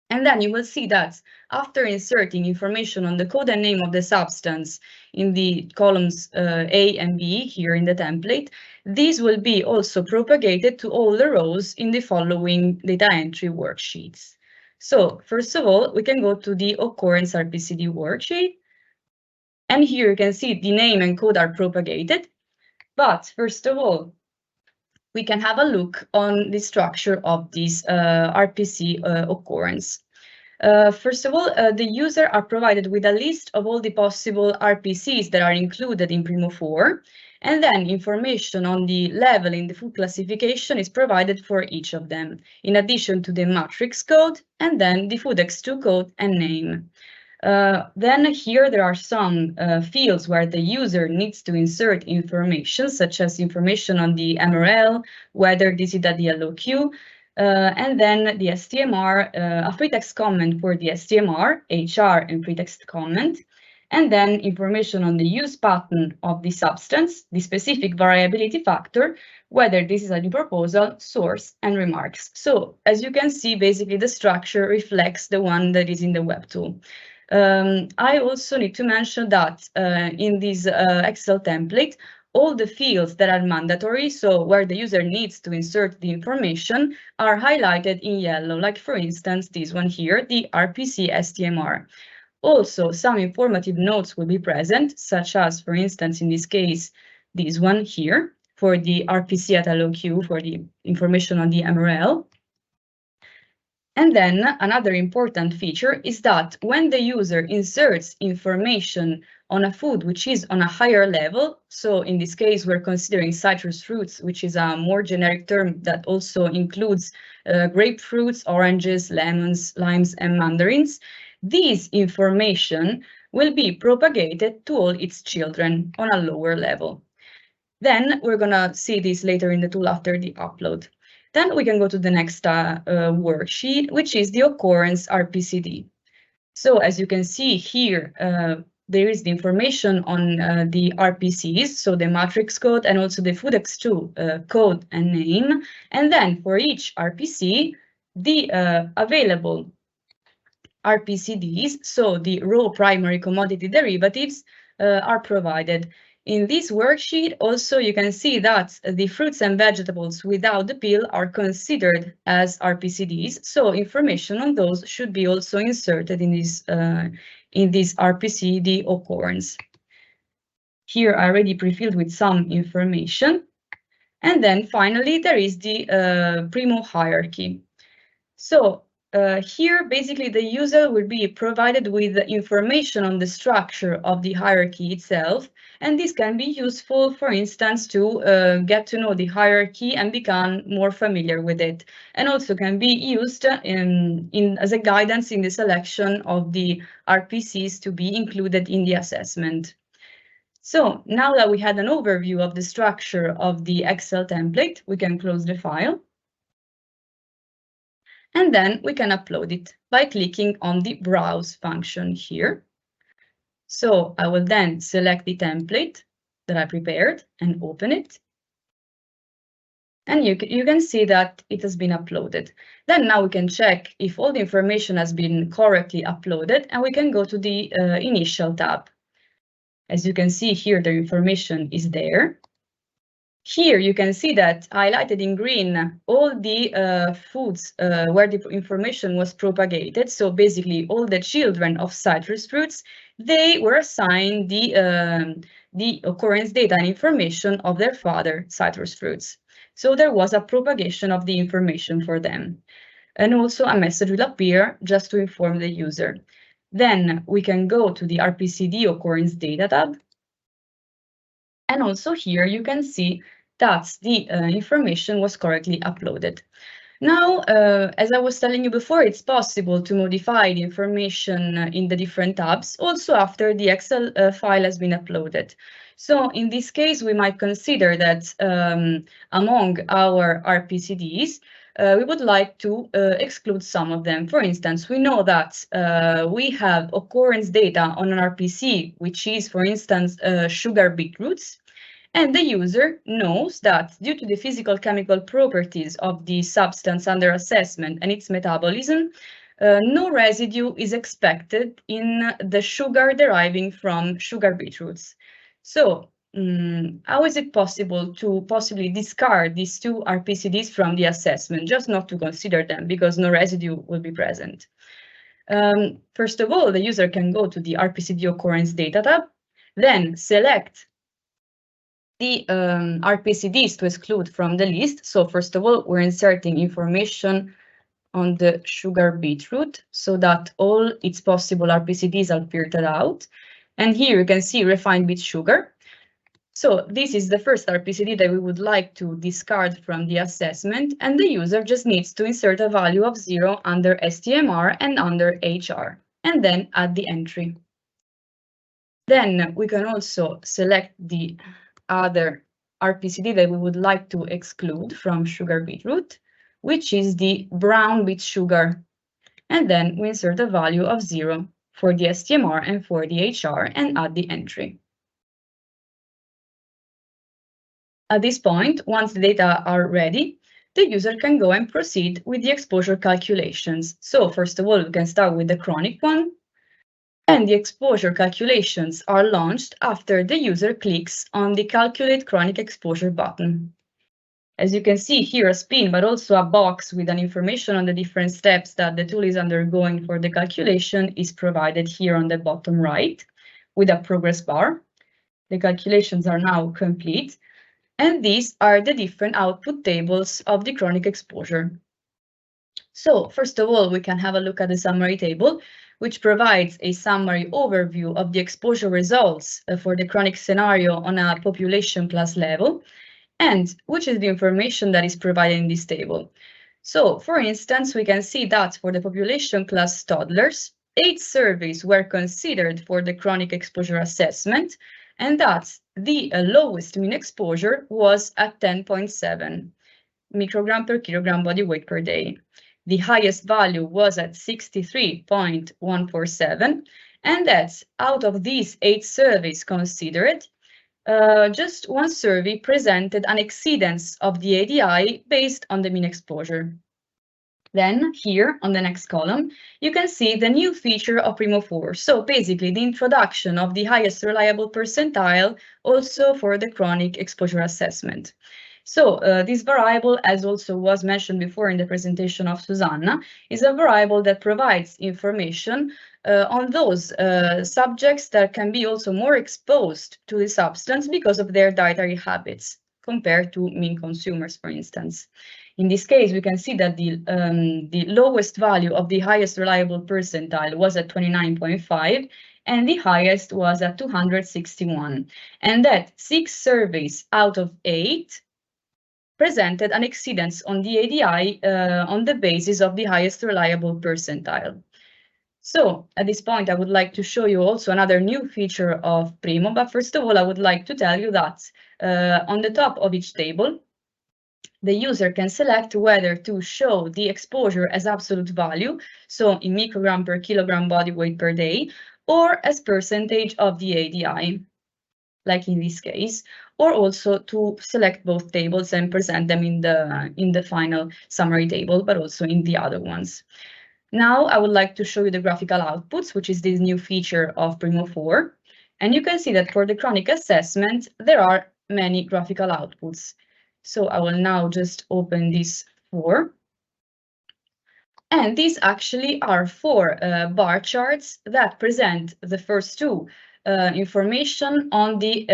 And then you will see that after inserting information on the code and name of the substance in the columns A and B here in the template, these will be also propagated to all the rows in the following data entry worksheets. So first of all, we can go to the occurrence RPCD worksheet. And here you can see the name and code are propagated. But first of all, we can have a look on the structure of this RPC occurrence. First of all, the user are provided with a list of all the possible RPCs that are included in PRIMo 4, and then information on the level in the food classification is provided for each of them, in addition to the matrix code, and then the food X2 code and name. Then here there are some fields where the user needs to insert information, such as information on the MRL, whether this is a DLOQ, and then the STMR, a free text comment for the STMR, HR and free text comment, and then information on the use pattern of the substance, the specific variability factor, whether this is a new proposal, source, and remarks. So as you can see, basically the structure reflects the one that is in the web tool. I also need to mention that in this Excel template, all the fields that are mandatory, so where the user needs to insert the information, are highlighted in yellow, like for instance, this one here, the RPC STMR. Also, some informative notes will be present, such as, for instance, in this case, this one here, for the RPC at LOQ, for the information on the MRL. And then another important feature is that when the user inserts information on a food which is on a higher level, so in this case we're considering citrus fruits, which is a more generic term that also includes grapefruits, oranges, lemons, limes, and mandarins, this information will be propagated to all its children on a lower level. Then we're going to see this later in the tool after the upload. Then we can go to the next worksheet, which is the occurrence RPCD. So as you can see here, there is the information on the RPCs, so the matrix code and also the FoodX2 code and name. And then for each RPC, the available RPCDs, so the raw primary commodity derivatives, are provided. In this worksheet, also, you can see that the fruits and vegetables without the peel are considered as RPCDs, so information on those should be also inserted in this RPCD occurrence. Here I already pre-filled with some information. And then finally, there is the PRIMo hierarchy. So here, basically, the user will be provided with the information on the structure of the hierarchy itself. And this can be useful, for instance, to get to know the hierarchy and become more familiar with it. And also can be used as a guidance in the selection of the RPCs to be included in the assessment. So now that we had an overview of the structure of the Excel template, we can close the file. And then we can upload it by clicking on the Browse function here. So I will then select the template that I prepared and open it. And you can see that it has been uploaded. Then now we can check if all the information has been correctly uploaded, and we can go to the Initial tab. As you can see here, the information is there. Here you can see that highlighted in green all the foods where the information was propagated. So basically all the children of citrus fruits, they were assigned the occurrence data and information of their father, citrus fruits. So there was a propagation of the information for them. And also a message will appear just to inform the user. Then we can go to the RPCD occurrence data tab. And also here you can see that the information was correctly uploaded. Now, as I was telling you before, it's possible to modify the information in the different tabs, also after the Excel file has been uploaded. So in this case, we might consider that among our RPCDs, we would like to exclude some of them. For instance, we know that we have occurrence data on an RPC, which is, for instance, sugar beetroots. And the user knows that due to the physical chemical properties of the substance under assessment and its metabolism, no residue is expected in the sugar deriving from sugar beetroots. So how is it possible to possibly discard these two RPCDs from the assessment, just not to consider them because no residue will be present? First of all, the user can go to the RPCD occurrence data tab, then select the RPCDs to exclude from the list. So first of all, we're inserting information on the sugar beetroot so that all its possible RPCDs are filtered out. And here you can see refined beet sugar. So this is the first RPCD that we would like to discard from the assessment, and the user just needs to insert a value of 0 under STMR and under HR, and then add the entry. Then we can also select the other RPCD that we would like to exclude from sugar beetroot, which is the brown beet sugar. And then we insert a value of 0 for the STMR and for the HR and add the entry. At this point, once the data are ready, the user can go and proceed with the exposure calculations. So first of all, we can start with the chronic one. And the exposure calculations are launched after the user clicks on the Calculate Chronic Exposure button. As you can see here, a spin, but also a box with an information on the different steps that the tool is undergoing for the calculation is provided here on the bottom right with a progress bar. The calculations are now complete, and these are the different output tables of the chronic exposure. So first of all, we can have a look at the summary table, which provides a summary overview of the exposure results for the chronic scenario on a population class level, and which is the information that is provided in this table. So, for instance, we can see that for the population class toddlers, 8 surveys were considered for the chronic exposure assessment, and that the lowest mean exposure was at 10.7. microgram per kilogram body weight per day. The highest value was at 63.147, and that's out of these 8 surveys considered, just one survey presented an exceedance of the ADI based on the mean exposure. Then here on the next column, you can see the new feature of PRIMo 4. So basically the introduction of the highest reliable percentile also for the chronic exposure assessment. So this variable, as also was mentioned before in the presentation of Susanna, is a variable that provides information on those subjects that can be also more exposed to the substance because of their dietary habits compared to mean consumers, for instance. In this case, we can see that the lowest value of the highest reliable percentile was at 29.5, and the highest was at 261, and that 6 surveys out of 8 presented an exceedance on the ADI on the basis of the highest reliable percentile. So at this point, I would like to show you also another new feature of PRIMo, but first of all, I would like to tell you that on the top of each table, the user can select whether to show the exposure as absolute value, so in microgram per kilogram body weight per day, or as percentage of the ADI, like in this case, or also to select both tables and present them in the final summary table, but also in the other ones. Now I would like to show you the graphical outputs, which is this new feature of PRIMo 4. And you can see that for the chronic assessment, there are many graphical outputs. So I will now just open these 4. And these actually are 4 bar charts that present the first 2 information on the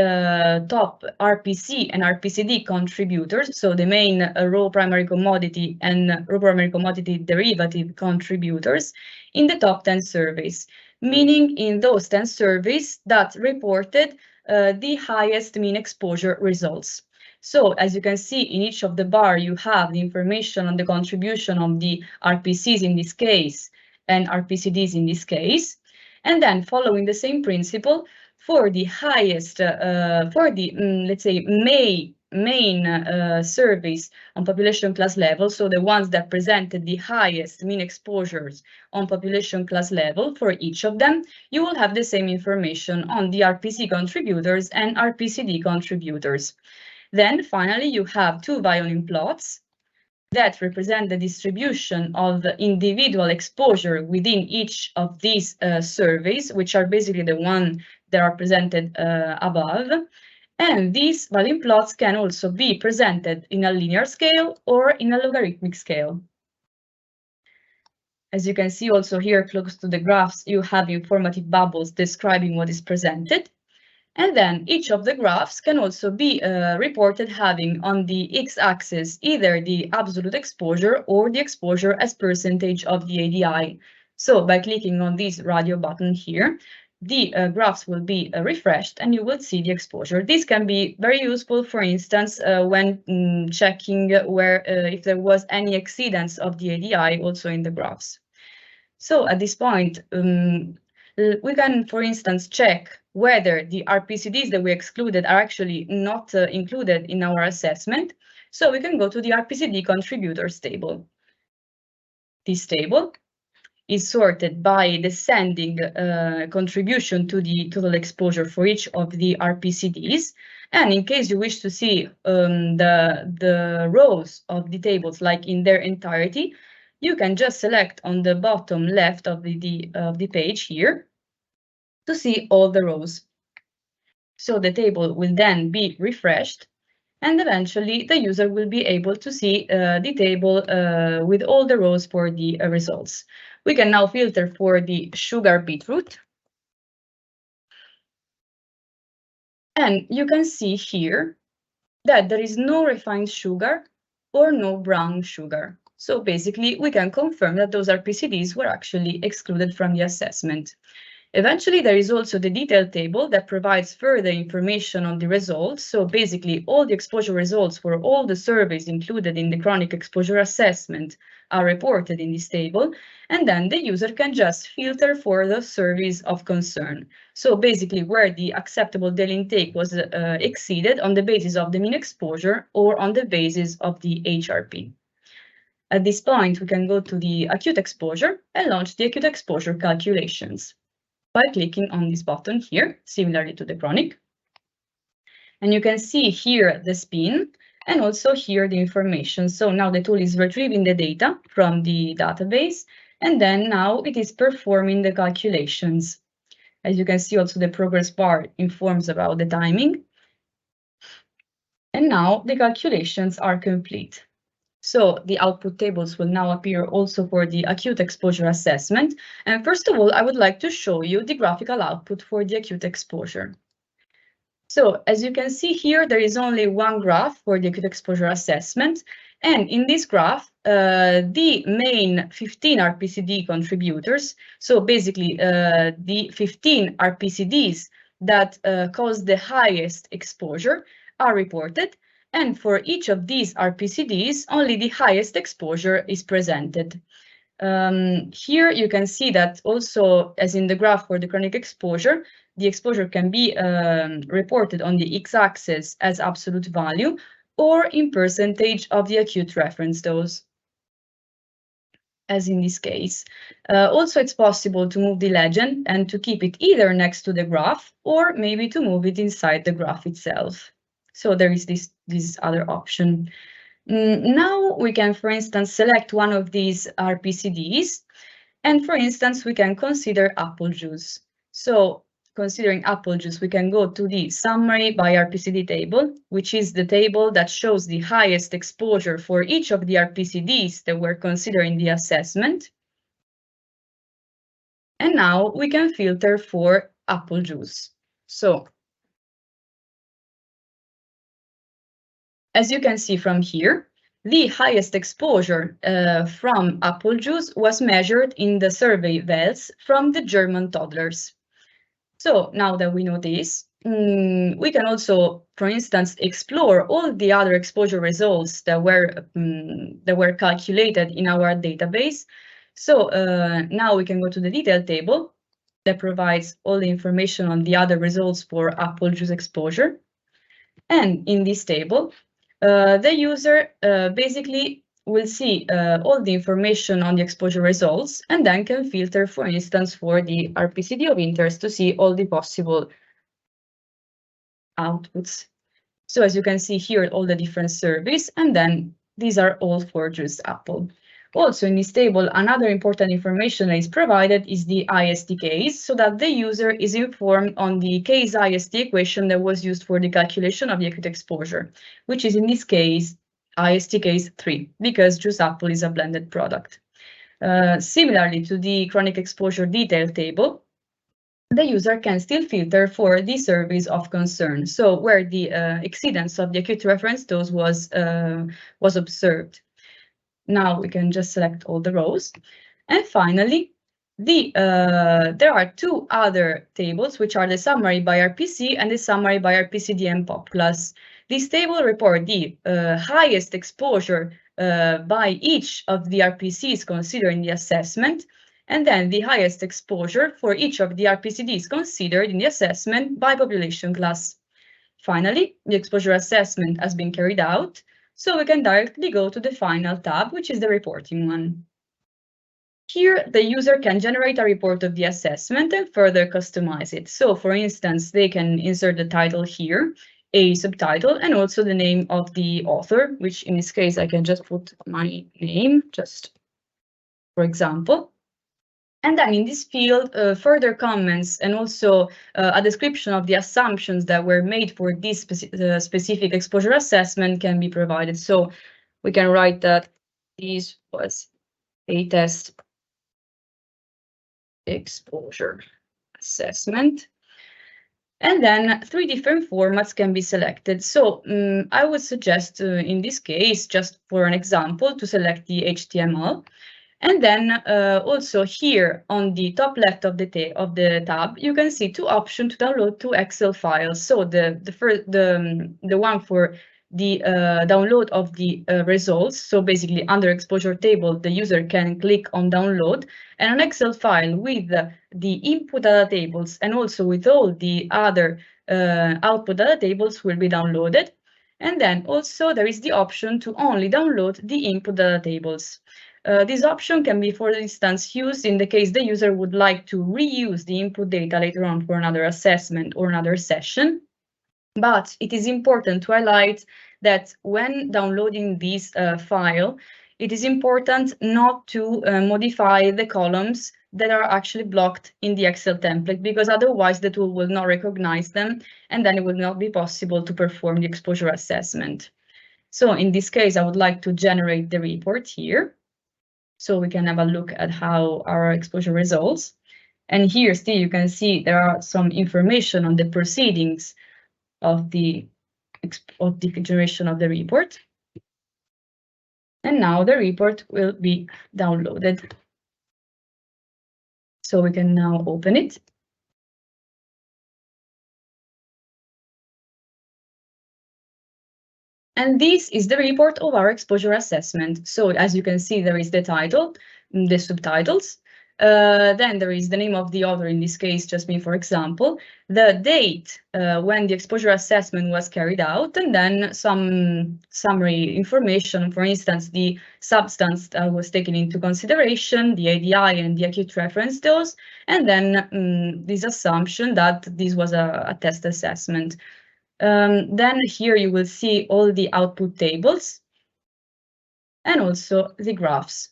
top RPC and RPCD contributors, so the main raw primary commodity and raw primary commodity derivative contributors in the top 10 surveys, meaning in those 10 surveys that reported the highest mean exposure results. So as you can see in each of the bar, you have the information on the contribution of the RPCs in this case and RPCDs in this case. And then following the same principle for the highest, let's say, main surveys on population class level, so the ones that presented the highest mean exposures on population class level for each of them, you will have the same information on the RPC contributors and RPCD contributors. Then finally, you have 2 violin plots that represent the distribution of individual exposure within each of these surveys, which are basically the ones that are presented above. And these violin plots can also be presented in a linear scale or in a logarithmic scale. As you can see also here close to the graphs, you have informative bubbles describing what is presented. And then each of the graphs can also be reported having on the x-axis either the absolute exposure or the exposure as percentage of the ADI. So by clicking on this radio button here, the graphs will be refreshed and you will see the exposure. This can be very useful, for instance, when checking where if there was any exceedance of the ADI also in the graphs. So at this point, we can, for instance, check whether the RPCDs that we excluded are actually not included in our assessment. So we can go to the RPCD contributors table. This table is sorted by descending contribution to the total exposure for each of the RPCDs. And in case you wish to see the rows of the tables like in their entirety, you can just select on the bottom left of the page here to see all the rows. So the table will then be refreshed and eventually the user will be able to see the table with all the rows for the results. We can now filter for the sugar beetroot. And you can see here that there is no refined sugar or no brown sugar. So basically we can confirm that those RPCDs were actually excluded from the assessment. Eventually, there is also the detail table that provides further information on the results. So basically, all the exposure results for all the surveys included in the chronic exposure assessment are reported in this table. And then the user can just filter for the surveys of concern. So basically, where the acceptable daily intake was exceeded on the basis of the mean exposure or on the basis of the HRP. At this point, we can go to the acute exposure and launch the acute exposure calculations by clicking on this button here, similarly to the chronic. And you can see here the spin and also here the information. So now the tool is retrieving the data from the database, and then now it is performing the calculations. As you can see, also the progress bar informs about the timing. And now the calculations are complete. So the output tables will now appear also for the acute exposure assessment. And first of all, I would like to show you the graphical output for the acute exposure. So as you can see here, there is only one graph for the acute exposure assessment. And in this graph, the main 15 RPCD contributors, so basically the 15 RPCDs that cause the highest exposure are reported. And for each of these RPCDs, only the highest exposure is presented. Here you can see that also, as in the graph for the chronic exposure, the exposure can be reported on the x-axis as absolute value or in percentage of the acute reference dose, as in this case. Also, it's possible to move the legend and to keep it either next to the graph or maybe to move it inside the graph itself. So there is this other option. Now we can, for instance, select one of these RPCDs, and for instance, we can consider apple juice. So considering apple juice, we can go to the summary by RPCD table, which is the table that shows the highest exposure for each of the RPCDs that were considered in the assessment. And now we can filter for apple juice. So as you can see from here, the highest exposure from apple juice was measured in the survey wells from the German toddlers. So now that we know this, we can also, for instance, explore all the other exposure results that were calculated in our database. So now we can go to the detail table that provides all the information on the other results for apple juice exposure. And in this table, the user basically will see all the information on the exposure results and then can filter, for instance, for the RPCD of interest to see all the possible outputs. So as you can see here, all the different surveys, and then these are all for juice apple. Also in this table, another important information that is provided is the IST case, so that the user is informed on the case IST equation that was used for the calculation of the acute exposure, which is in this case IST case 3, because juice apple is a blended product. Similarly to the chronic exposure detail table, the user can still filter for the surveys of concern, so where the exceedance of the acute reference dose was observed. Now we can just select all the rows. And finally, there are two other tables, which are the summary by RPC and the summary by RPCD and POP class. This table report the highest exposure by each of the RPCs considered in the assessment, and then the highest exposure for each of the RPCDs considered in the assessment by population class. Finally, the exposure assessment has been carried out, so we can directly go to the final tab, which is the reporting one. Here, the user can generate a report of the assessment and further customize it. So, for instance, they can insert the title here, a subtitle, and also the name of the author, which in this case, I can just put my name, just for example. And then in this field, further comments and also a description of the assumptions that were made for this specific exposure assessment can be provided. So we can write that this was a test exposure assessment. And then 3 different formats can be selected. So I would suggest in this case, just for an example, to select the HTML. And then also here on the top left of the tab, you can see two options to download two Excel files. So the one for the download of the results. So basically under exposure table, the user can click on download, and an Excel file with the input data tables and also with all the other output data tables will be downloaded. And then also there is the option to only download the input data tables. This option can be, for instance, used in the case the user would like to reuse the input data later on for another assessment or another session. But it is important to highlight that when downloading this file, it is important not to modify the columns that are actually blocked in the Excel template, because otherwise the tool will not recognize them, and then it will not be possible to perform the exposure assessment. So in this case, I would like to generate the report here, so we can have a look at how our exposure results. And here still you can see there are some information on the proceedings of the generation of the report. And now the report will be downloaded. So we can now open it. And this is the report of our exposure assessment. So as you can see, there is the title, the subtitles. Then there is the name of the author, in this case, just me, for example, the date when the exposure assessment was carried out, and then some summary information, for instance, the substance that was taken into consideration, the ADI and the acute reference dose, and then this assumption that this was a test assessment. Then here you will see all the output tables and also the graphs.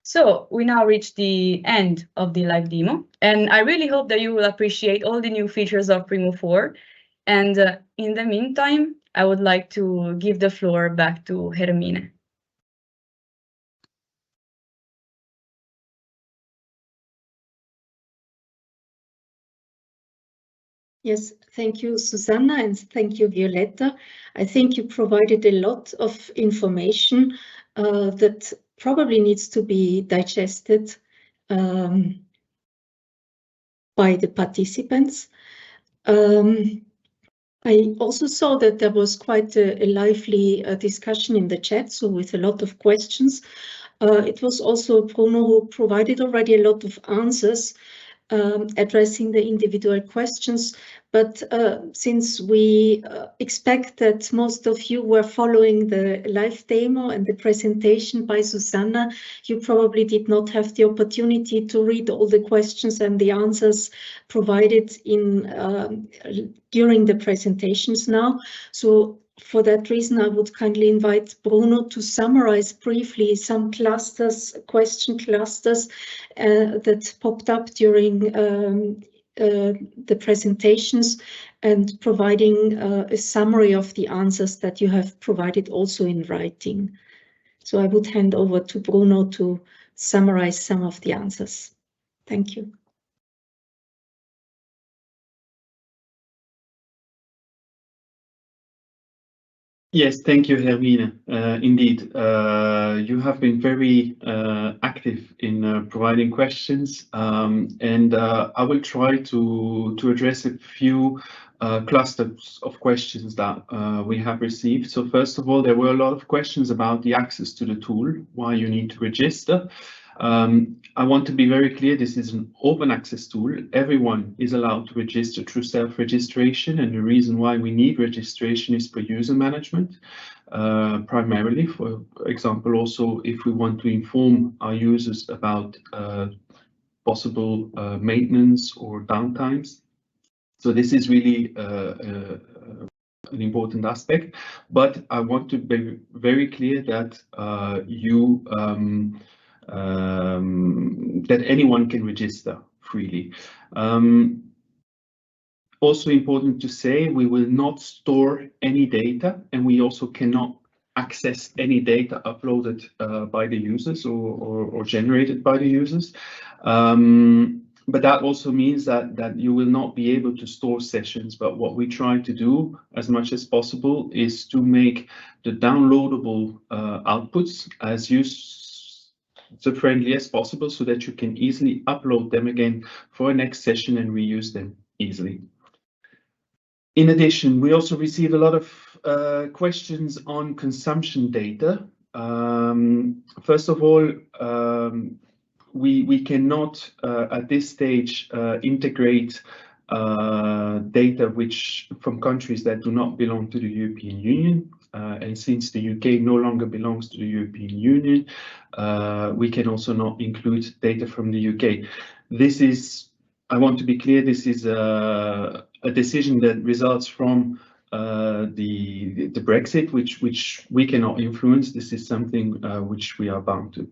So we now reach the end of the live demo, and I really hope that you will appreciate all the new features of PRIMo 4. And in the meantime, I would like to give the floor back to Hermine. Yes, thank you, Susanna, and thank you, Violetta. I think you provided a lot of information that probably needs to be digested by the participants. I also saw that there was quite a lively discussion in the chat, so with a lot of questions. It was also Bruno who provided already a lot of answers addressing the individual questions, but since we expect that most of you were following the live demo and the presentation by Susanna, you probably did not have the opportunity to read all the questions and the answers provided in during the presentations now. So for that reason, I would kindly invite Bruno to summarize briefly some clusters, question clusters that popped up during the presentations, and providing a summary of the answers that you have provided also in writing. So I would hand over to Bruno to summarize some of the answers. Thank you. Yes, thank you, Hermine. Indeed, you have been very active in providing questions, and I will try to address a few clusters of questions that we have received. So first of all, there were a lot of questions about the access to the tool, why you need to register. I want to be very clear, this is an open access tool. Everyone is allowed to register through self-registration, and the reason why we need registration is for user management, primarily. For example, also if we want to inform our users about possible maintenance or downtimes. So this is really an important aspect, but I want to be very clear that that anyone can register freely. Also important to say, we will not store any data, and we also cannot access any data uploaded by the users or generated by the users. But that also means that you will not be able to store sessions. But what we try to do as much as possible is to make the downloadable outputs as user-friendly as possible, so that you can easily upload them again for a next session and reuse them easily. In addition, we also receive a lot of questions on consumption data. First of all, we cannot at this stage integrate data from countries that do not belong to the European Union. And since the UK no longer belongs to the European Union, we can also not include data from the UK. This is, I want to be clear, this is a decision that results from the Brexit, which we cannot influence. This is something which we are bound to.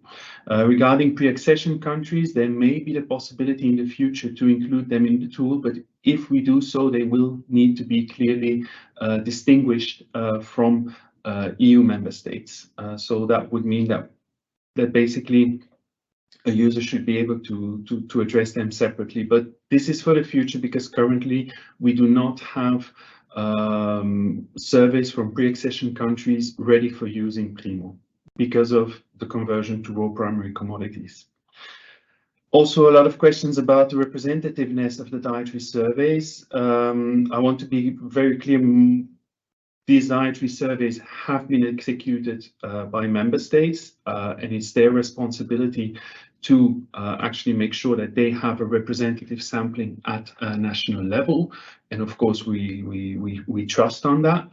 Regarding pre-accession countries, there may be the possibility in the future to include them in the tool, but if we do so, they will need to be clearly distinguished from EU member states. So that would mean that basically a user should be able to address them separately. But this is for the future, because currently we do not have surveys from pre-accession countries ready for using PRIMo because of the conversion to raw primary commodities. Also, a lot of questions about the representativeness of the dietary surveys. I want to be very clear. These dietary surveys have been executed by member states, and it's their responsibility to actually make sure that they have a representative sampling at a national level. And of course, we trust on that.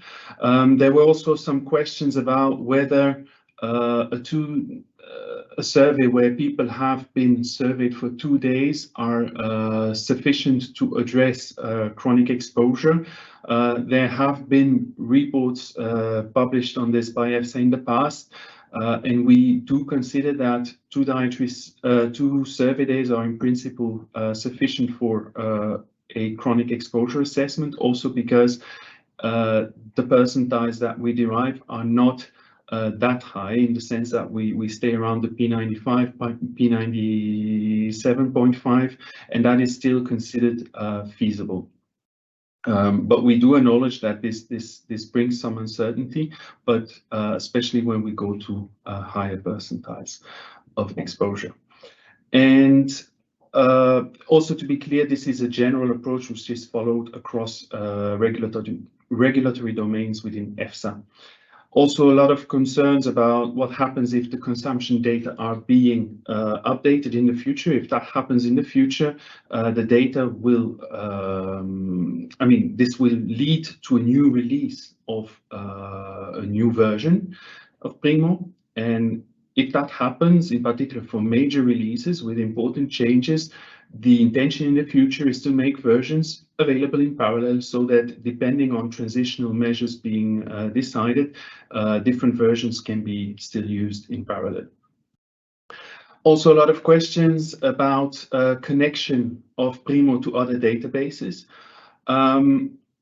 There were also some questions about whether a survey where people have been surveyed for 2 days are sufficient to address chronic exposure. There have been reports published on this by EFSA in the past, and we do consider that 2 survey days are in principle sufficient for a chronic exposure assessment, also because the percentiles that we derive are not that high, in the sense that we stay around the P95, P97.5, and that is still considered feasible. But we do acknowledge that this brings some uncertainty, but especially when we go to higher percentiles of exposure. And also, to be clear, this is a general approach which is followed across regulatory domains within EFSA. Also, a lot of concerns about what happens if the consumption data are being updated in the future. If that happens in the future, the data will, this will lead to a new release of a new version of PRIMo. And if that happens, in particular for major releases with important changes, the intention in the future is to make versions available in parallel, so that depending on transitional measures being decided, different versions can be still used in parallel. Also, a lot of questions about connection of PRIMo to other databases.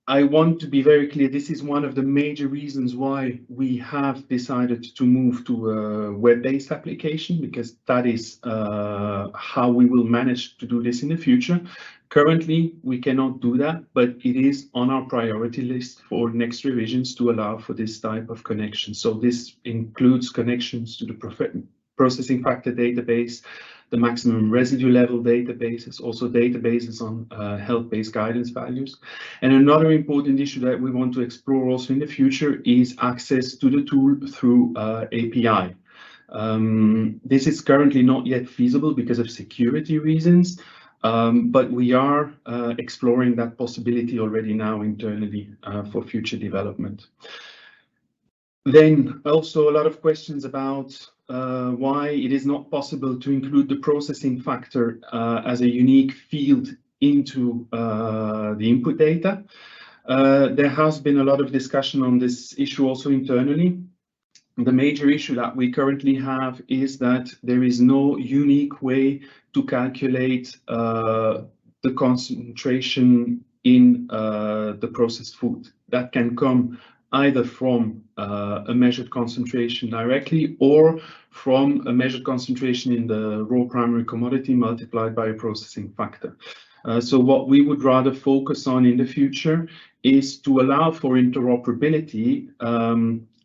I want to be very clear, this is one of the major reasons why we have decided to move to a web-based application, because that is how we will manage to do this in the future. Currently, we cannot do that, but it is on our priority list for next revisions to allow for this type of connection. So this includes connections to the processing factor database, the maximum residue level databases, also databases on health-based guidance values. And another important issue that we want to explore also in the future is access to the tool through API. This is currently not yet feasible because of security reasons, but we are exploring that possibility already now internally for future development. Then also a lot of questions about why it is not possible to include the processing factor as a unique field into the input data. There has been a lot of discussion on this issue also internally. The major issue that we currently have is that there is no unique way to calculate the concentration in the processed food. That can come either from a measured concentration directly or from a measured concentration in the raw primary commodity multiplied by a processing factor. So what we would rather focus on in the future is to allow for interoperability,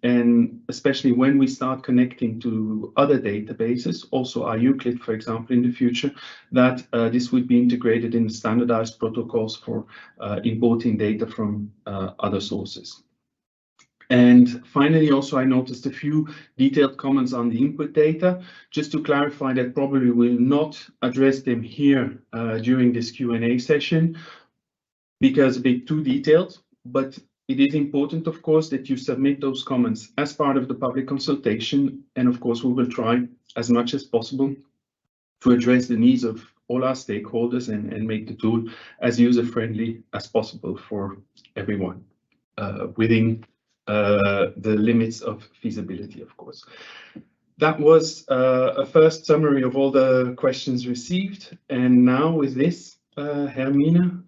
and especially when we start connecting to other databases, also our Euclid, for example, in the future, that this would be integrated in the standardized protocols for importing data from other sources. And finally, also, I noticed a few detailed comments on the input data. Just to clarify that probably will not address them here during this Q&A session because a bit too detailed, but it is important, of course, that you submit those comments as part of the public consultation. And of course, we will try as much as possible to address the needs of all our stakeholders and make the tool as user-friendly as possible for everyone within the limits of feasibility, of course. That was a first summary of all the questions received. And now with this, Hermine,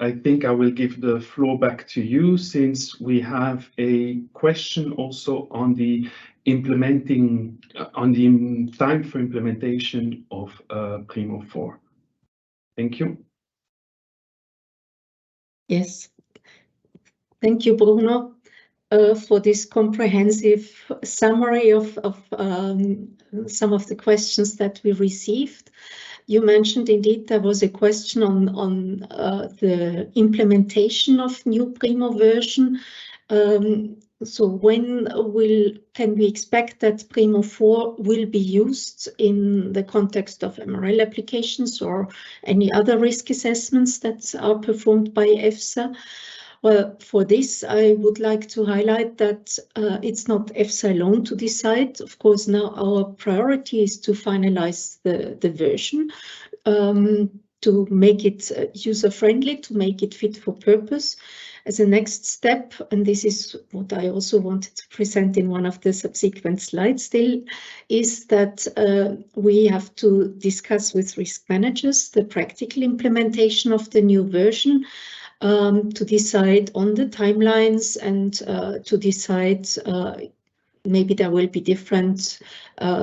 I think I will give the floor back to you since we have a question also on the implementing, on the time for implementation of PRIMo 4. Thank you. Yes. Thank you, Bruno, for this comprehensive summary of some of the questions that we received. You mentioned indeed there was a question on the implementation of new PRIMo version. So when can we expect that PRIMo 4 will be used in the context of MRL applications or any other risk assessments that are performed by EFSA? Well, for this, I would like to highlight that it's not EFSA alone to decide. Of course, now our priority is to finalize the version, to make it user-friendly, to make it fit for purpose. As a next step, and this is what I also wanted to present in one of the subsequent slides still, is that we have to discuss with risk managers the practical implementation of the new version, to decide on the timelines and to decide maybe there will be different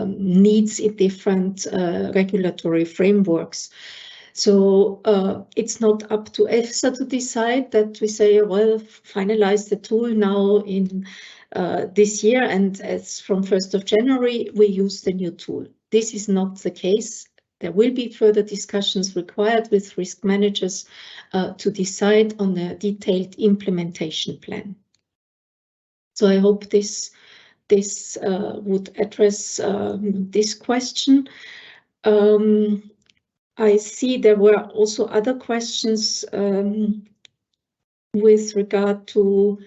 needs in different regulatory frameworks. So it's not up to EFSA to decide that we say, well, finalize the tool now in this year, and as from 1st of January, we use the new tool. This is not the case. There will be further discussions required with risk managers to decide on a detailed implementation plan. So I hope this would address this question. I see there were also other questions with regard to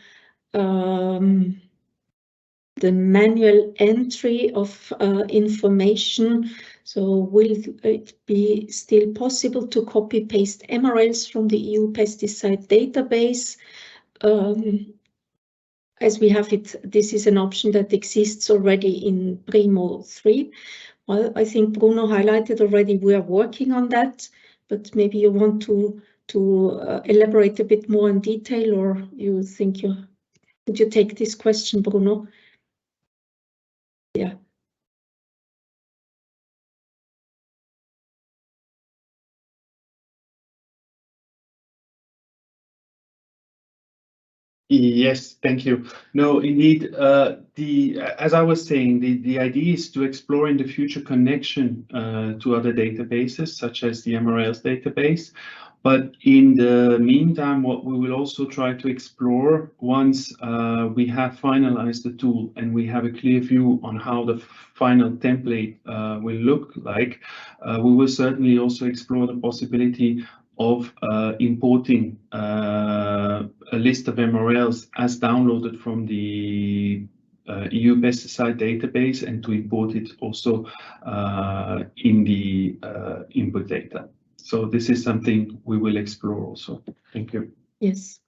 the manual entry of information. So will it be still possible to copy-paste MRLs from the EU pesticide database? As we have it, this is an option that exists already in PRIMo 3. Well, I think Bruno highlighted already we are working on that, but maybe you want to elaborate a bit more in detail, or you think could you take this question, Bruno? Yeah. Yes, thank you. No, indeed, as I was saying, the idea is to explore in the future connection to other databases, such as the MRLs database. But in the meantime, what we will also try to explore once we have finalized the tool and we have a clear view on how the final template will look like, we will certainly also explore the possibility of importing a list of MRLs as downloaded from the EU pesticide database and to import it also in the input data. So this is something we will explore also. Thank you. Yes.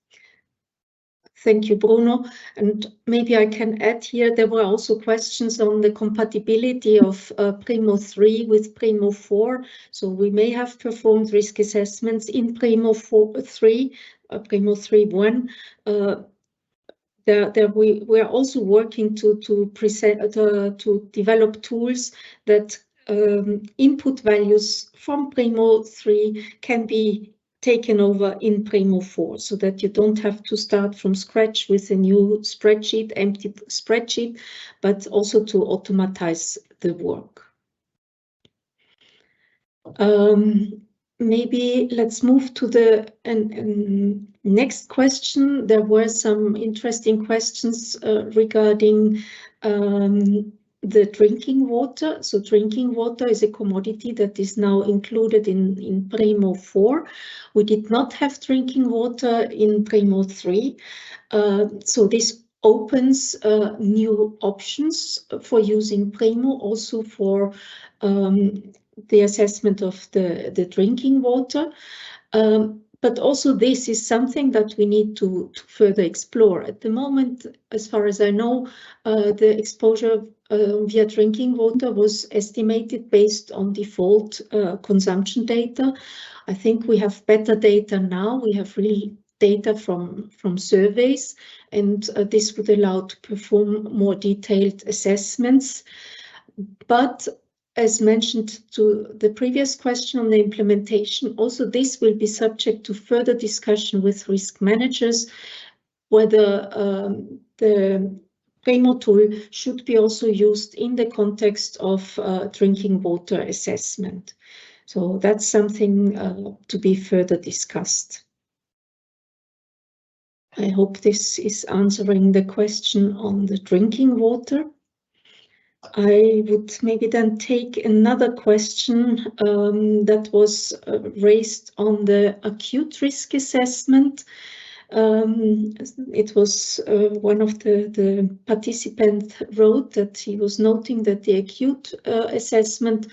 Thank you, Bruno. And maybe I can add here, there were also questions on the compatibility of PRIMo 3 with PRIMo 4. So we may have performed risk assessments in PRIMo 3, PRIMo 3.1. we are also working to develop tools that input values from PRIMo 3 can be taken over in PRIMo 4, so that you don't have to start from scratch with a new spreadsheet, empty spreadsheet, but also to automatize the work. Maybe let's move to the next question. There were some interesting questions regarding the drinking water. So drinking water is a commodity that is now included in PRIMo 4. We did not have drinking water in PRIMo 3. So this opens new options for using PRIMo, also for the assessment of the drinking water. But also this is something that we need to further explore. At the moment, as far as I know, the exposure via drinking water was estimated based on default consumption data. I think we have better data now. We have really data from surveys, and this would allow to perform more detailed assessments. But as mentioned to the previous question on the implementation, also this will be subject to further discussion with risk managers, whether the PRIMo tool should be also used in the context of drinking water assessment. So that's something to be further discussed. I hope this is answering the question on the drinking water. I would maybe then take another question that was raised on the acute risk assessment. It was one of the participants wrote that he was noting that the acute assessment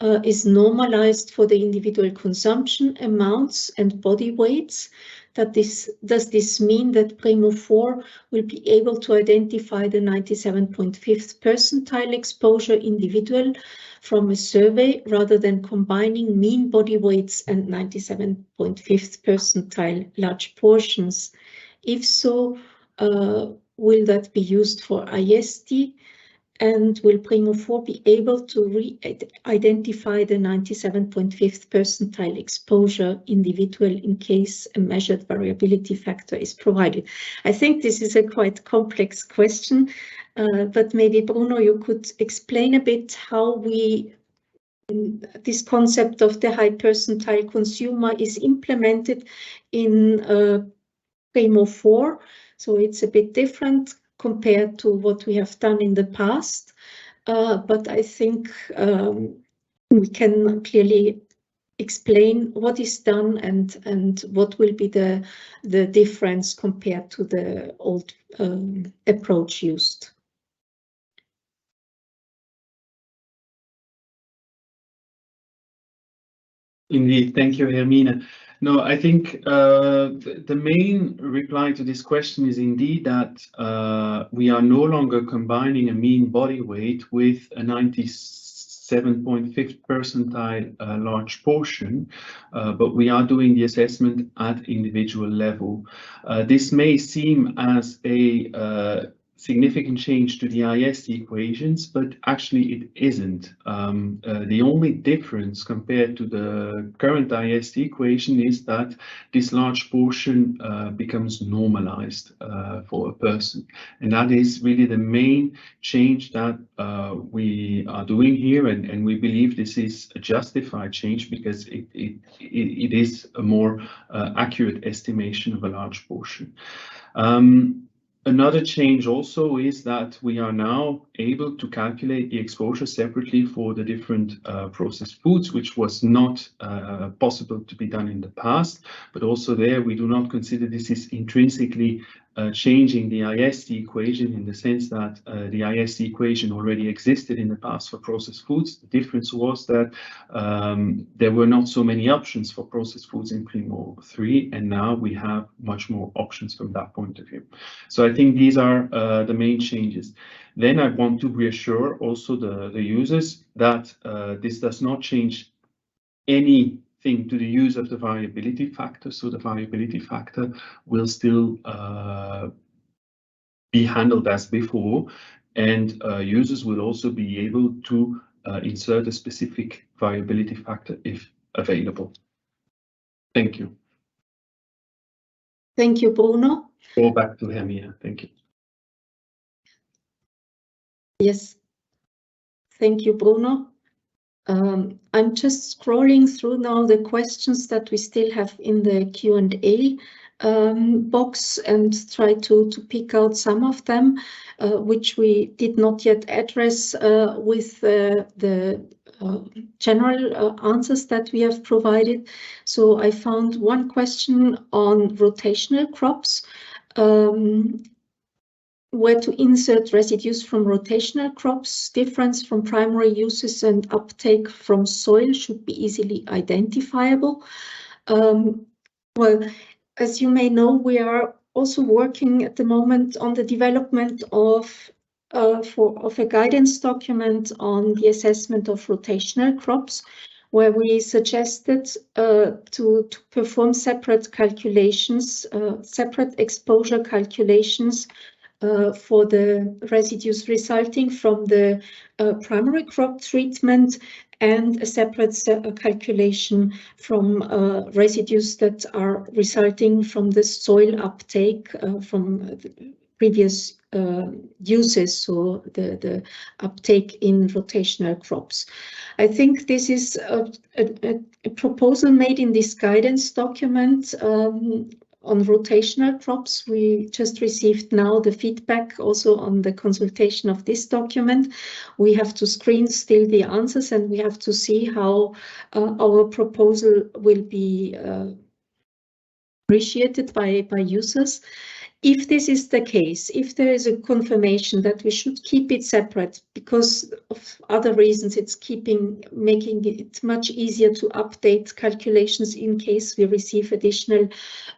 is normalized for the individual consumption amounts and body weights. Does this mean that PRIMo 4 will be able to identify the 97.5th percentile exposure individual from a survey rather than combining mean body weights and 97.5th percentile large portions? If so, will that be used for IST? And will PRIMo 4 be able to identify the 97.5th percentile exposure individual in case a measured variability factor is provided? I think this is a quite complex question, but maybe Bruno, you could explain a bit how this concept of the high percentile consumer is implemented in PRIMo 4. So it's a bit different compared to what we have done in the past. But I think we can clearly explain what is done and what will be the difference compared to the old approach used. Indeed, thank you, Hermine. No, I think the main reply to this question is indeed that we are no longer combining a mean body weight with a 97.5th percentile large portion, but we are doing the assessment at individual level. This may seem as a significant change to the IST equations, but actually it isn't. The only difference compared to the current IST equation is that this large portion becomes normalized for a person. And that is really the main change that we are doing here. And we believe this is a justified change because it is a more accurate estimation of a large portion. Another change also is that we are now able to calculate the exposure separately for the different processed foods, which was not possible to be done in the past. But also there, we do not consider this is intrinsically changing the IST equation in the sense that the IST equation already existed in the past for processed foods. The difference was that there were not so many options for processed foods in PRIMo 3, and now we have much more options from that point of view. So I think these are the main changes. Then I want to reassure also the users that this does not change anything to the use of the variability factor. So the variability factor will still be handled as before, and users will also be able to insert a specific variability factor if available. Thank you. Thank you, Bruno. Go back to Hermina. Thank you. Yes. Thank you, Bruno. I'm just scrolling through now the questions that we still have in the Q&A box and try to pick out some of them, which we did not yet address with the general answers that we have provided. So I found one question on rotational crops. Where to insert residues from rotational crops, difference from primary uses and uptake from soil should be easily identifiable. Well, as you may know, we are also working at the moment on the development of a guidance document on the assessment of rotational crops, where we suggested to perform separate calculations, separate exposure calculations for the residues resulting from the primary crop treatment, and a separate calculation from residues that are resulting from the soil uptake from the previous uses, so the uptake in rotational crops. I think this is a proposal made in this guidance document on rotational crops. We just received now the feedback also on the consultation of this document. We have to screen still the answers, and we have to see how our proposal will be appreciated by users. If this is the case, if there is a confirmation that we should keep it separate because of other reasons, it's making it much easier to update calculations in case we receive additional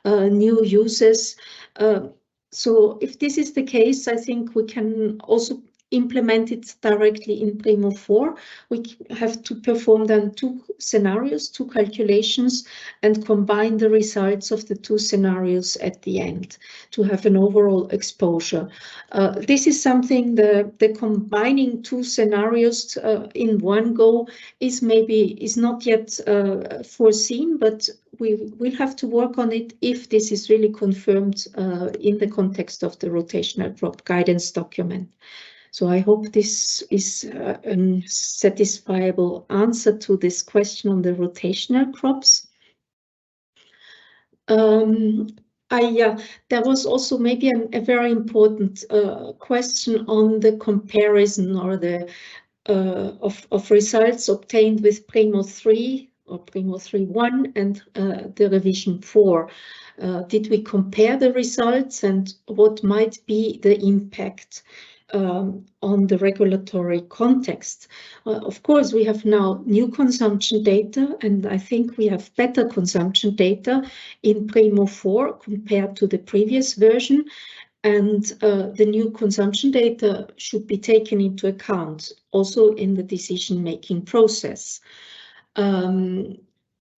new uses. So if this is the case, I think we can also implement it directly in PRIMo 4. We have to perform then two scenarios, two calculations, and combine the results of the two scenarios at the end to have an overall exposure. This is something the combining two scenarios in one go is not yet foreseen, but we will have to work on it if this is really confirmed in the context of the rotational crop guidance document. So I hope this is a satisfiable answer to this question on the rotational crops. There was also maybe a very important question on the comparison or the of results obtained with PRIMo 3 or PRIMo 3.1 and the revision 4. Did we compare the results, and what might be the impact on the regulatory context? Of course, we have now new consumption data, and I think we have better consumption data in PRIMo 4 compared to the previous version, and the new consumption data should be taken into account also in the decision-making process.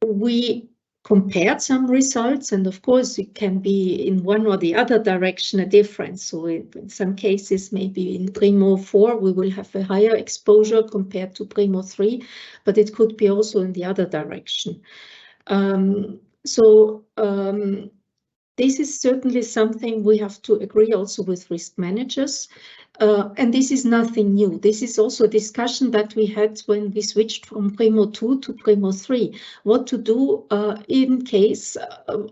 We compared some results, and of course it can be in one or the other direction a difference. So in some cases, maybe in PRIMo 4 we will have a higher exposure compared to PRIMo 3, but it could be also in the other direction. This is certainly something we have to agree also with risk managers. And this is nothing new. This is also a discussion that we had when we switched from PRIMo 2 to PRIMo 3. What to do in case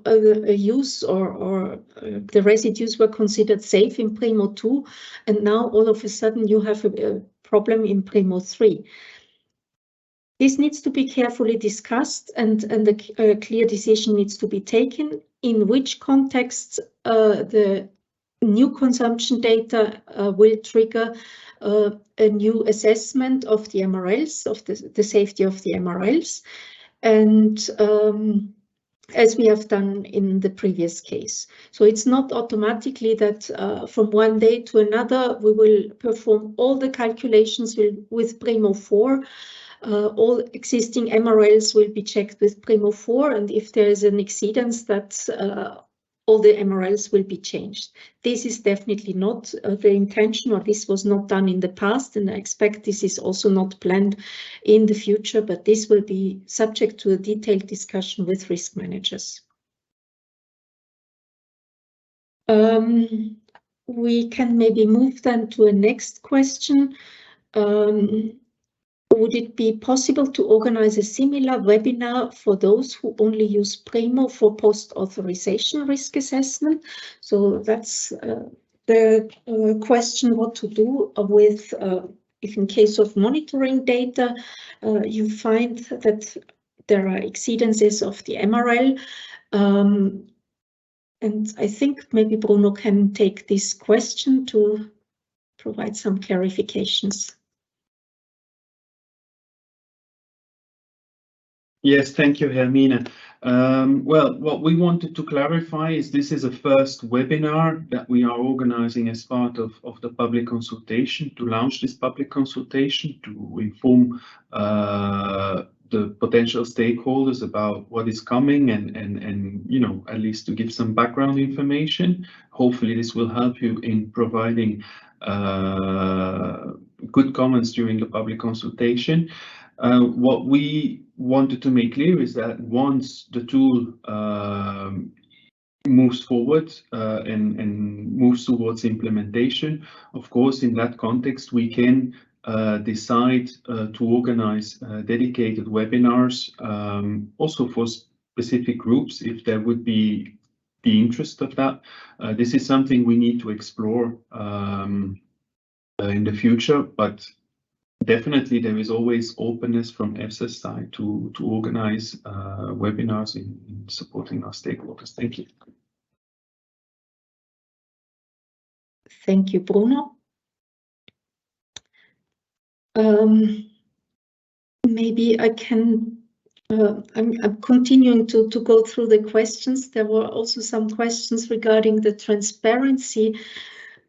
a use or the residues were considered safe in PRIMo 2, and now all of a sudden you have a problem in PRIMo 3. This needs to be carefully discussed, and a clear decision needs to be taken in which context the new consumption data will trigger a new assessment of the MRLs, of the safety of the MRLs, and as we have done in the previous case. So it's not automatically that from one day to another we will perform all the calculations with PRIMo 4. All existing MRLs will be checked with PRIMo 4, and if there is an exceedance that all the MRLs will be changed. This is definitely not the intention, or this was not done in the past, and I expect this is also not planned in the future, but this will be subject to a detailed discussion with risk managers. We can maybe move then to a next question. Would it be possible to organize a similar webinar for those who only use PRIMo for post-authorization risk assessment? So that's the question, what to do with if in case of monitoring data, you find that there are exceedances of the MRL. And I think maybe Bruno can take this question to provide some clarifications. Yes, thank you, Hermine. Well, what we wanted to clarify is this is a first webinar that we are organizing as part of the public consultation, to launch this public consultation, to inform the potential stakeholders about what is coming and you know, at least to give some background information. Hopefully this will help you in providing good comments during the public consultation. What we wanted to make clear is that once the tool moves forward and moves towards implementation, of course, in that context, we can decide to organize dedicated webinars also for specific groups, if there would be the interest of that. This is something we need to explore in the future, but definitely, there is always openness from EFSA's side to organize webinars in supporting our stakeholders. Thank you. Thank you, Bruno. Maybe I can, I'm continuing to go through the questions. There were also some questions regarding the transparency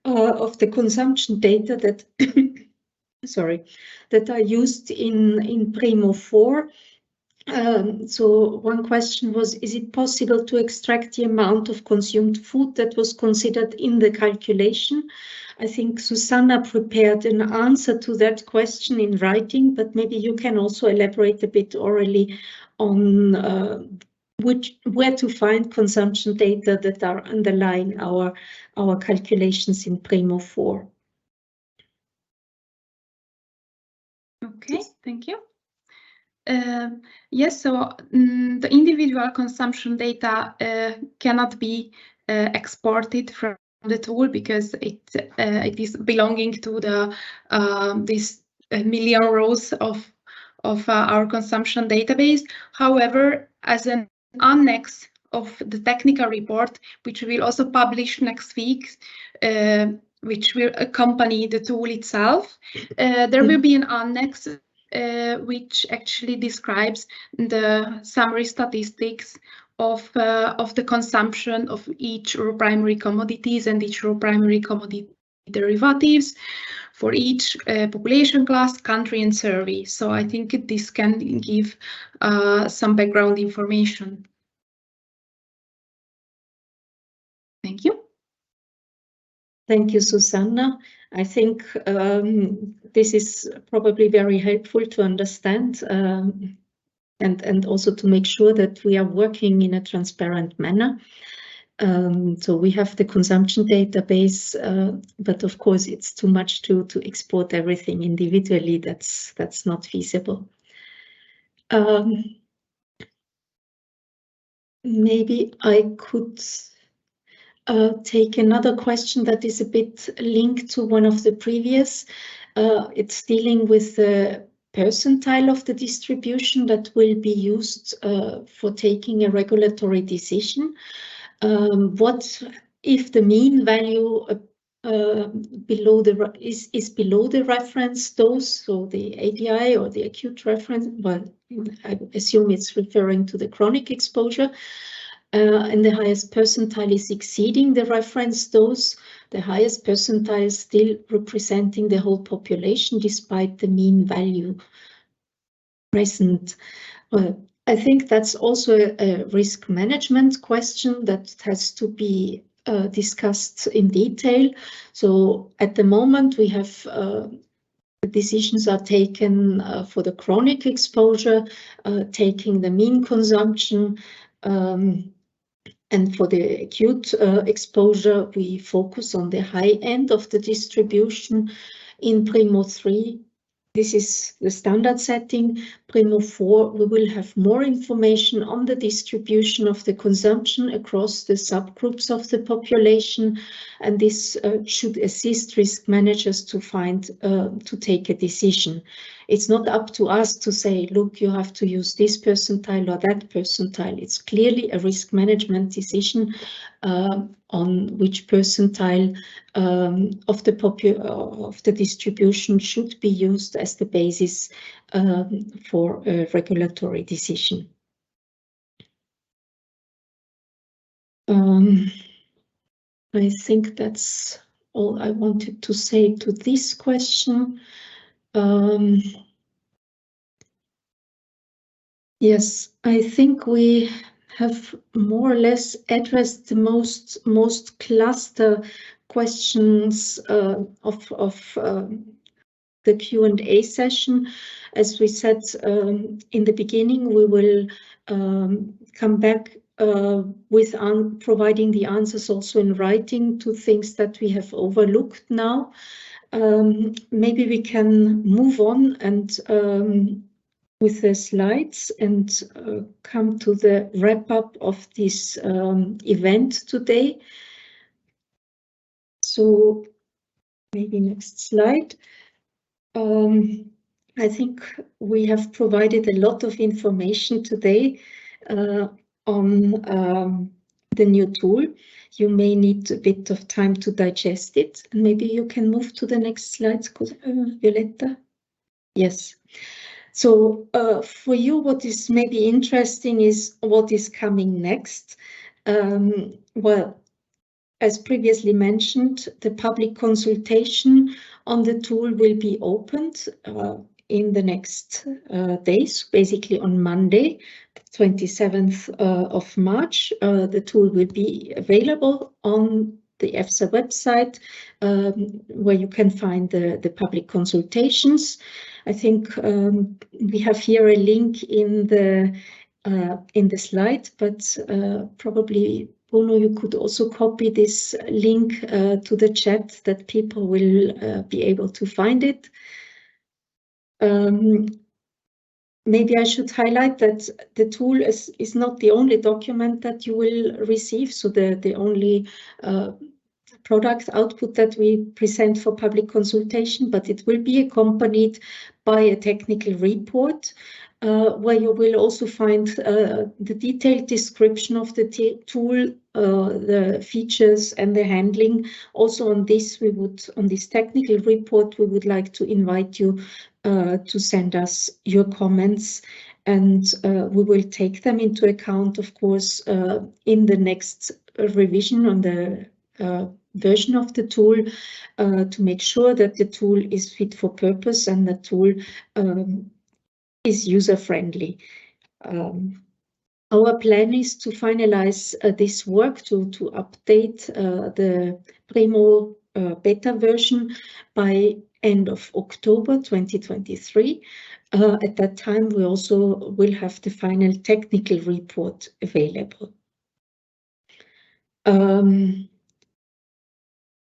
of the consumption data that that are used in PRIMo 4. So one question was, is it possible to extract the amount of consumed food that was considered in the calculation? I think Susanna prepared an answer to that question in writing, but maybe you can also elaborate a bit orally on where to find consumption data that are underlying our calculations in PRIMo 4. Okay, thank you. Yes, so the individual consumption data cannot be exported from the tool because it is belonging to the this million rows of our consumption database. However, as an annex of the technical report, which we will also publish next week, which will accompany the tool itself, there will be an annex which actually describes the summary statistics of the consumption of each raw primary commodities and each raw primary commodity derivatives for each population class, country, and survey. So I think this can give some background information. Thank you. Thank you, Susanna. I think this is probably very helpful to understand and also to make sure that we are working in a transparent manner. So we have the consumption database, but of course it's too much to export everything individually. That's not feasible. Maybe I could take another question that is a bit linked to one of the previous. It's dealing with the percentile of the distribution that will be used for taking a regulatory decision. What if the mean value is below the reference dose, so the ADI or the acute reference? Well, I assume it's referring to the chronic exposure. And the highest percentile is exceeding the reference dose. The highest percentile is still representing the whole population despite the mean value present. Well, I think that's also a risk management question that has to be discussed in detail. So at the moment we have decisions are taken for the chronic exposure, taking the mean consumption, and for the acute exposure, we focus on the high end of the distribution. In PRIMo 3, this is the standard setting. PRIMo 4, we will have more information on the distribution of the consumption across the subgroups of the population, and this should assist risk managers to take a decision. It's not up to us to say, look, you have to use this percentile or that percentile. It's clearly a risk management decision on which percentile of the distribution should be used as the basis for a regulatory decision. I think that's all I wanted to say to this question. Yes, I think we have more or less addressed the most cluster questions of the Q&A session. As we said in the beginning, we will come back with providing the answers also in writing to things that we have overlooked now. Maybe we can move on and with the slides and come to the wrap-up of this event today. So maybe next slide. I think we have provided a lot of information today on the new tool. You may need a bit of time to digest it. Maybe you can move to the next slide, Violetta. Yes. So for you, what is maybe interesting is what is coming next. Well, as previously mentioned, the public consultation on the tool will be opened in the next days, basically on Monday, the 27th of March. The tool will be available on the EFSA website, where you can find the public consultations. I think we have here a link in the slide, but probably Bruno, you could also copy this link to the chat that people will be able to find it. Maybe I should highlight that the tool is not the only document that you will receive, so the only product output that we present for public consultation, but it will be accompanied by a technical report where you will also find the detailed description of the tool, the features and the handling. Also on this technical report, we would like to invite you to send us your comments, and we will take them into account, of course, in the next revision on the version of the tool to make sure that the tool is fit for purpose and the tool is user-friendly. Our plan is to finalize this work to update the PRIMo beta version by end of October 2023. At that time, we also will have the final technical report available.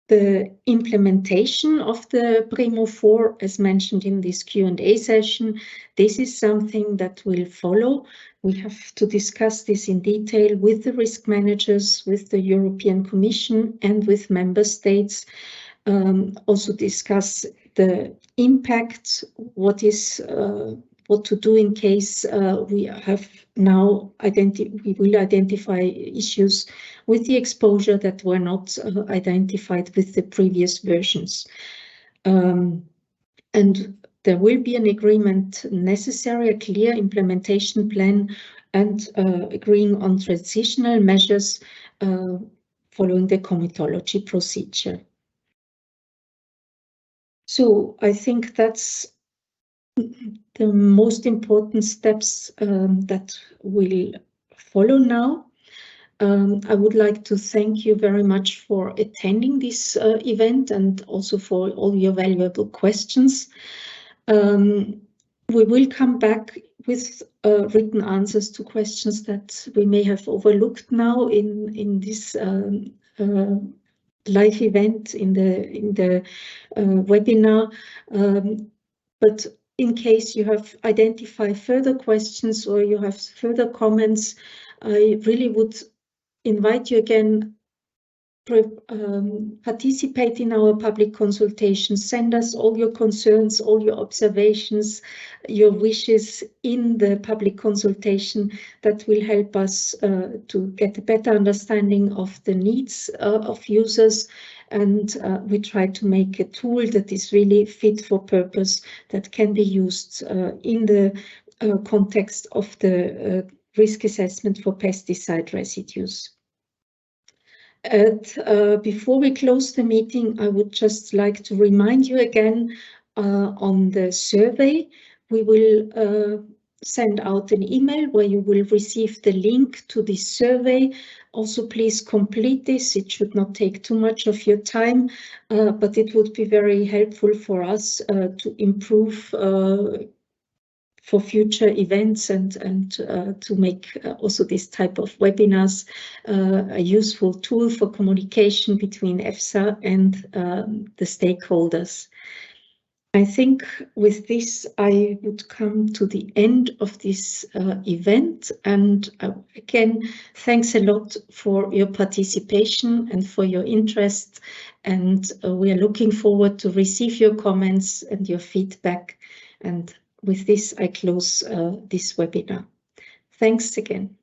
The implementation of the PRIMo 4, as mentioned in this Q&A session, this is something that will follow. We have to discuss this in detail with the risk managers, with the European Commission and with member states. Also discuss the impact, what to do in case we will identify issues with the exposure that were not identified with the previous versions. And there will be an agreement necessary, a clear implementation plan, and agreeing on transitional measures following the comitology procedure. So I think that's the most important steps that will follow now. I would like to thank you very much for attending this event and also for all your valuable questions. We will come back with written answers to questions that we may have overlooked now in this live event, in the webinar. But in case you have identified further questions or you have further comments, I really would invite you again, participate in our public consultation. Send us all your concerns, all your observations, your wishes in the public consultation. That will help us to get a better understanding of the needs of users. And we try to make a tool that is really fit for purpose, that can be used in the context of the risk assessment for pesticide residues. Before we close the meeting, I would just like to remind you again on the survey. We will send out an email where you will receive the link to this survey. Also, please complete this. It should not take too much of your time, but it would be very helpful for us to improve for future events and to make also this type of webinars a useful tool for communication between EFSA and the stakeholders. I think with this, I would come to the end of this event. And again, thanks a lot for your participation and for your interest. And we are looking forward to receive your comments and your feedback. And with this, I close this webinar. Thanks again.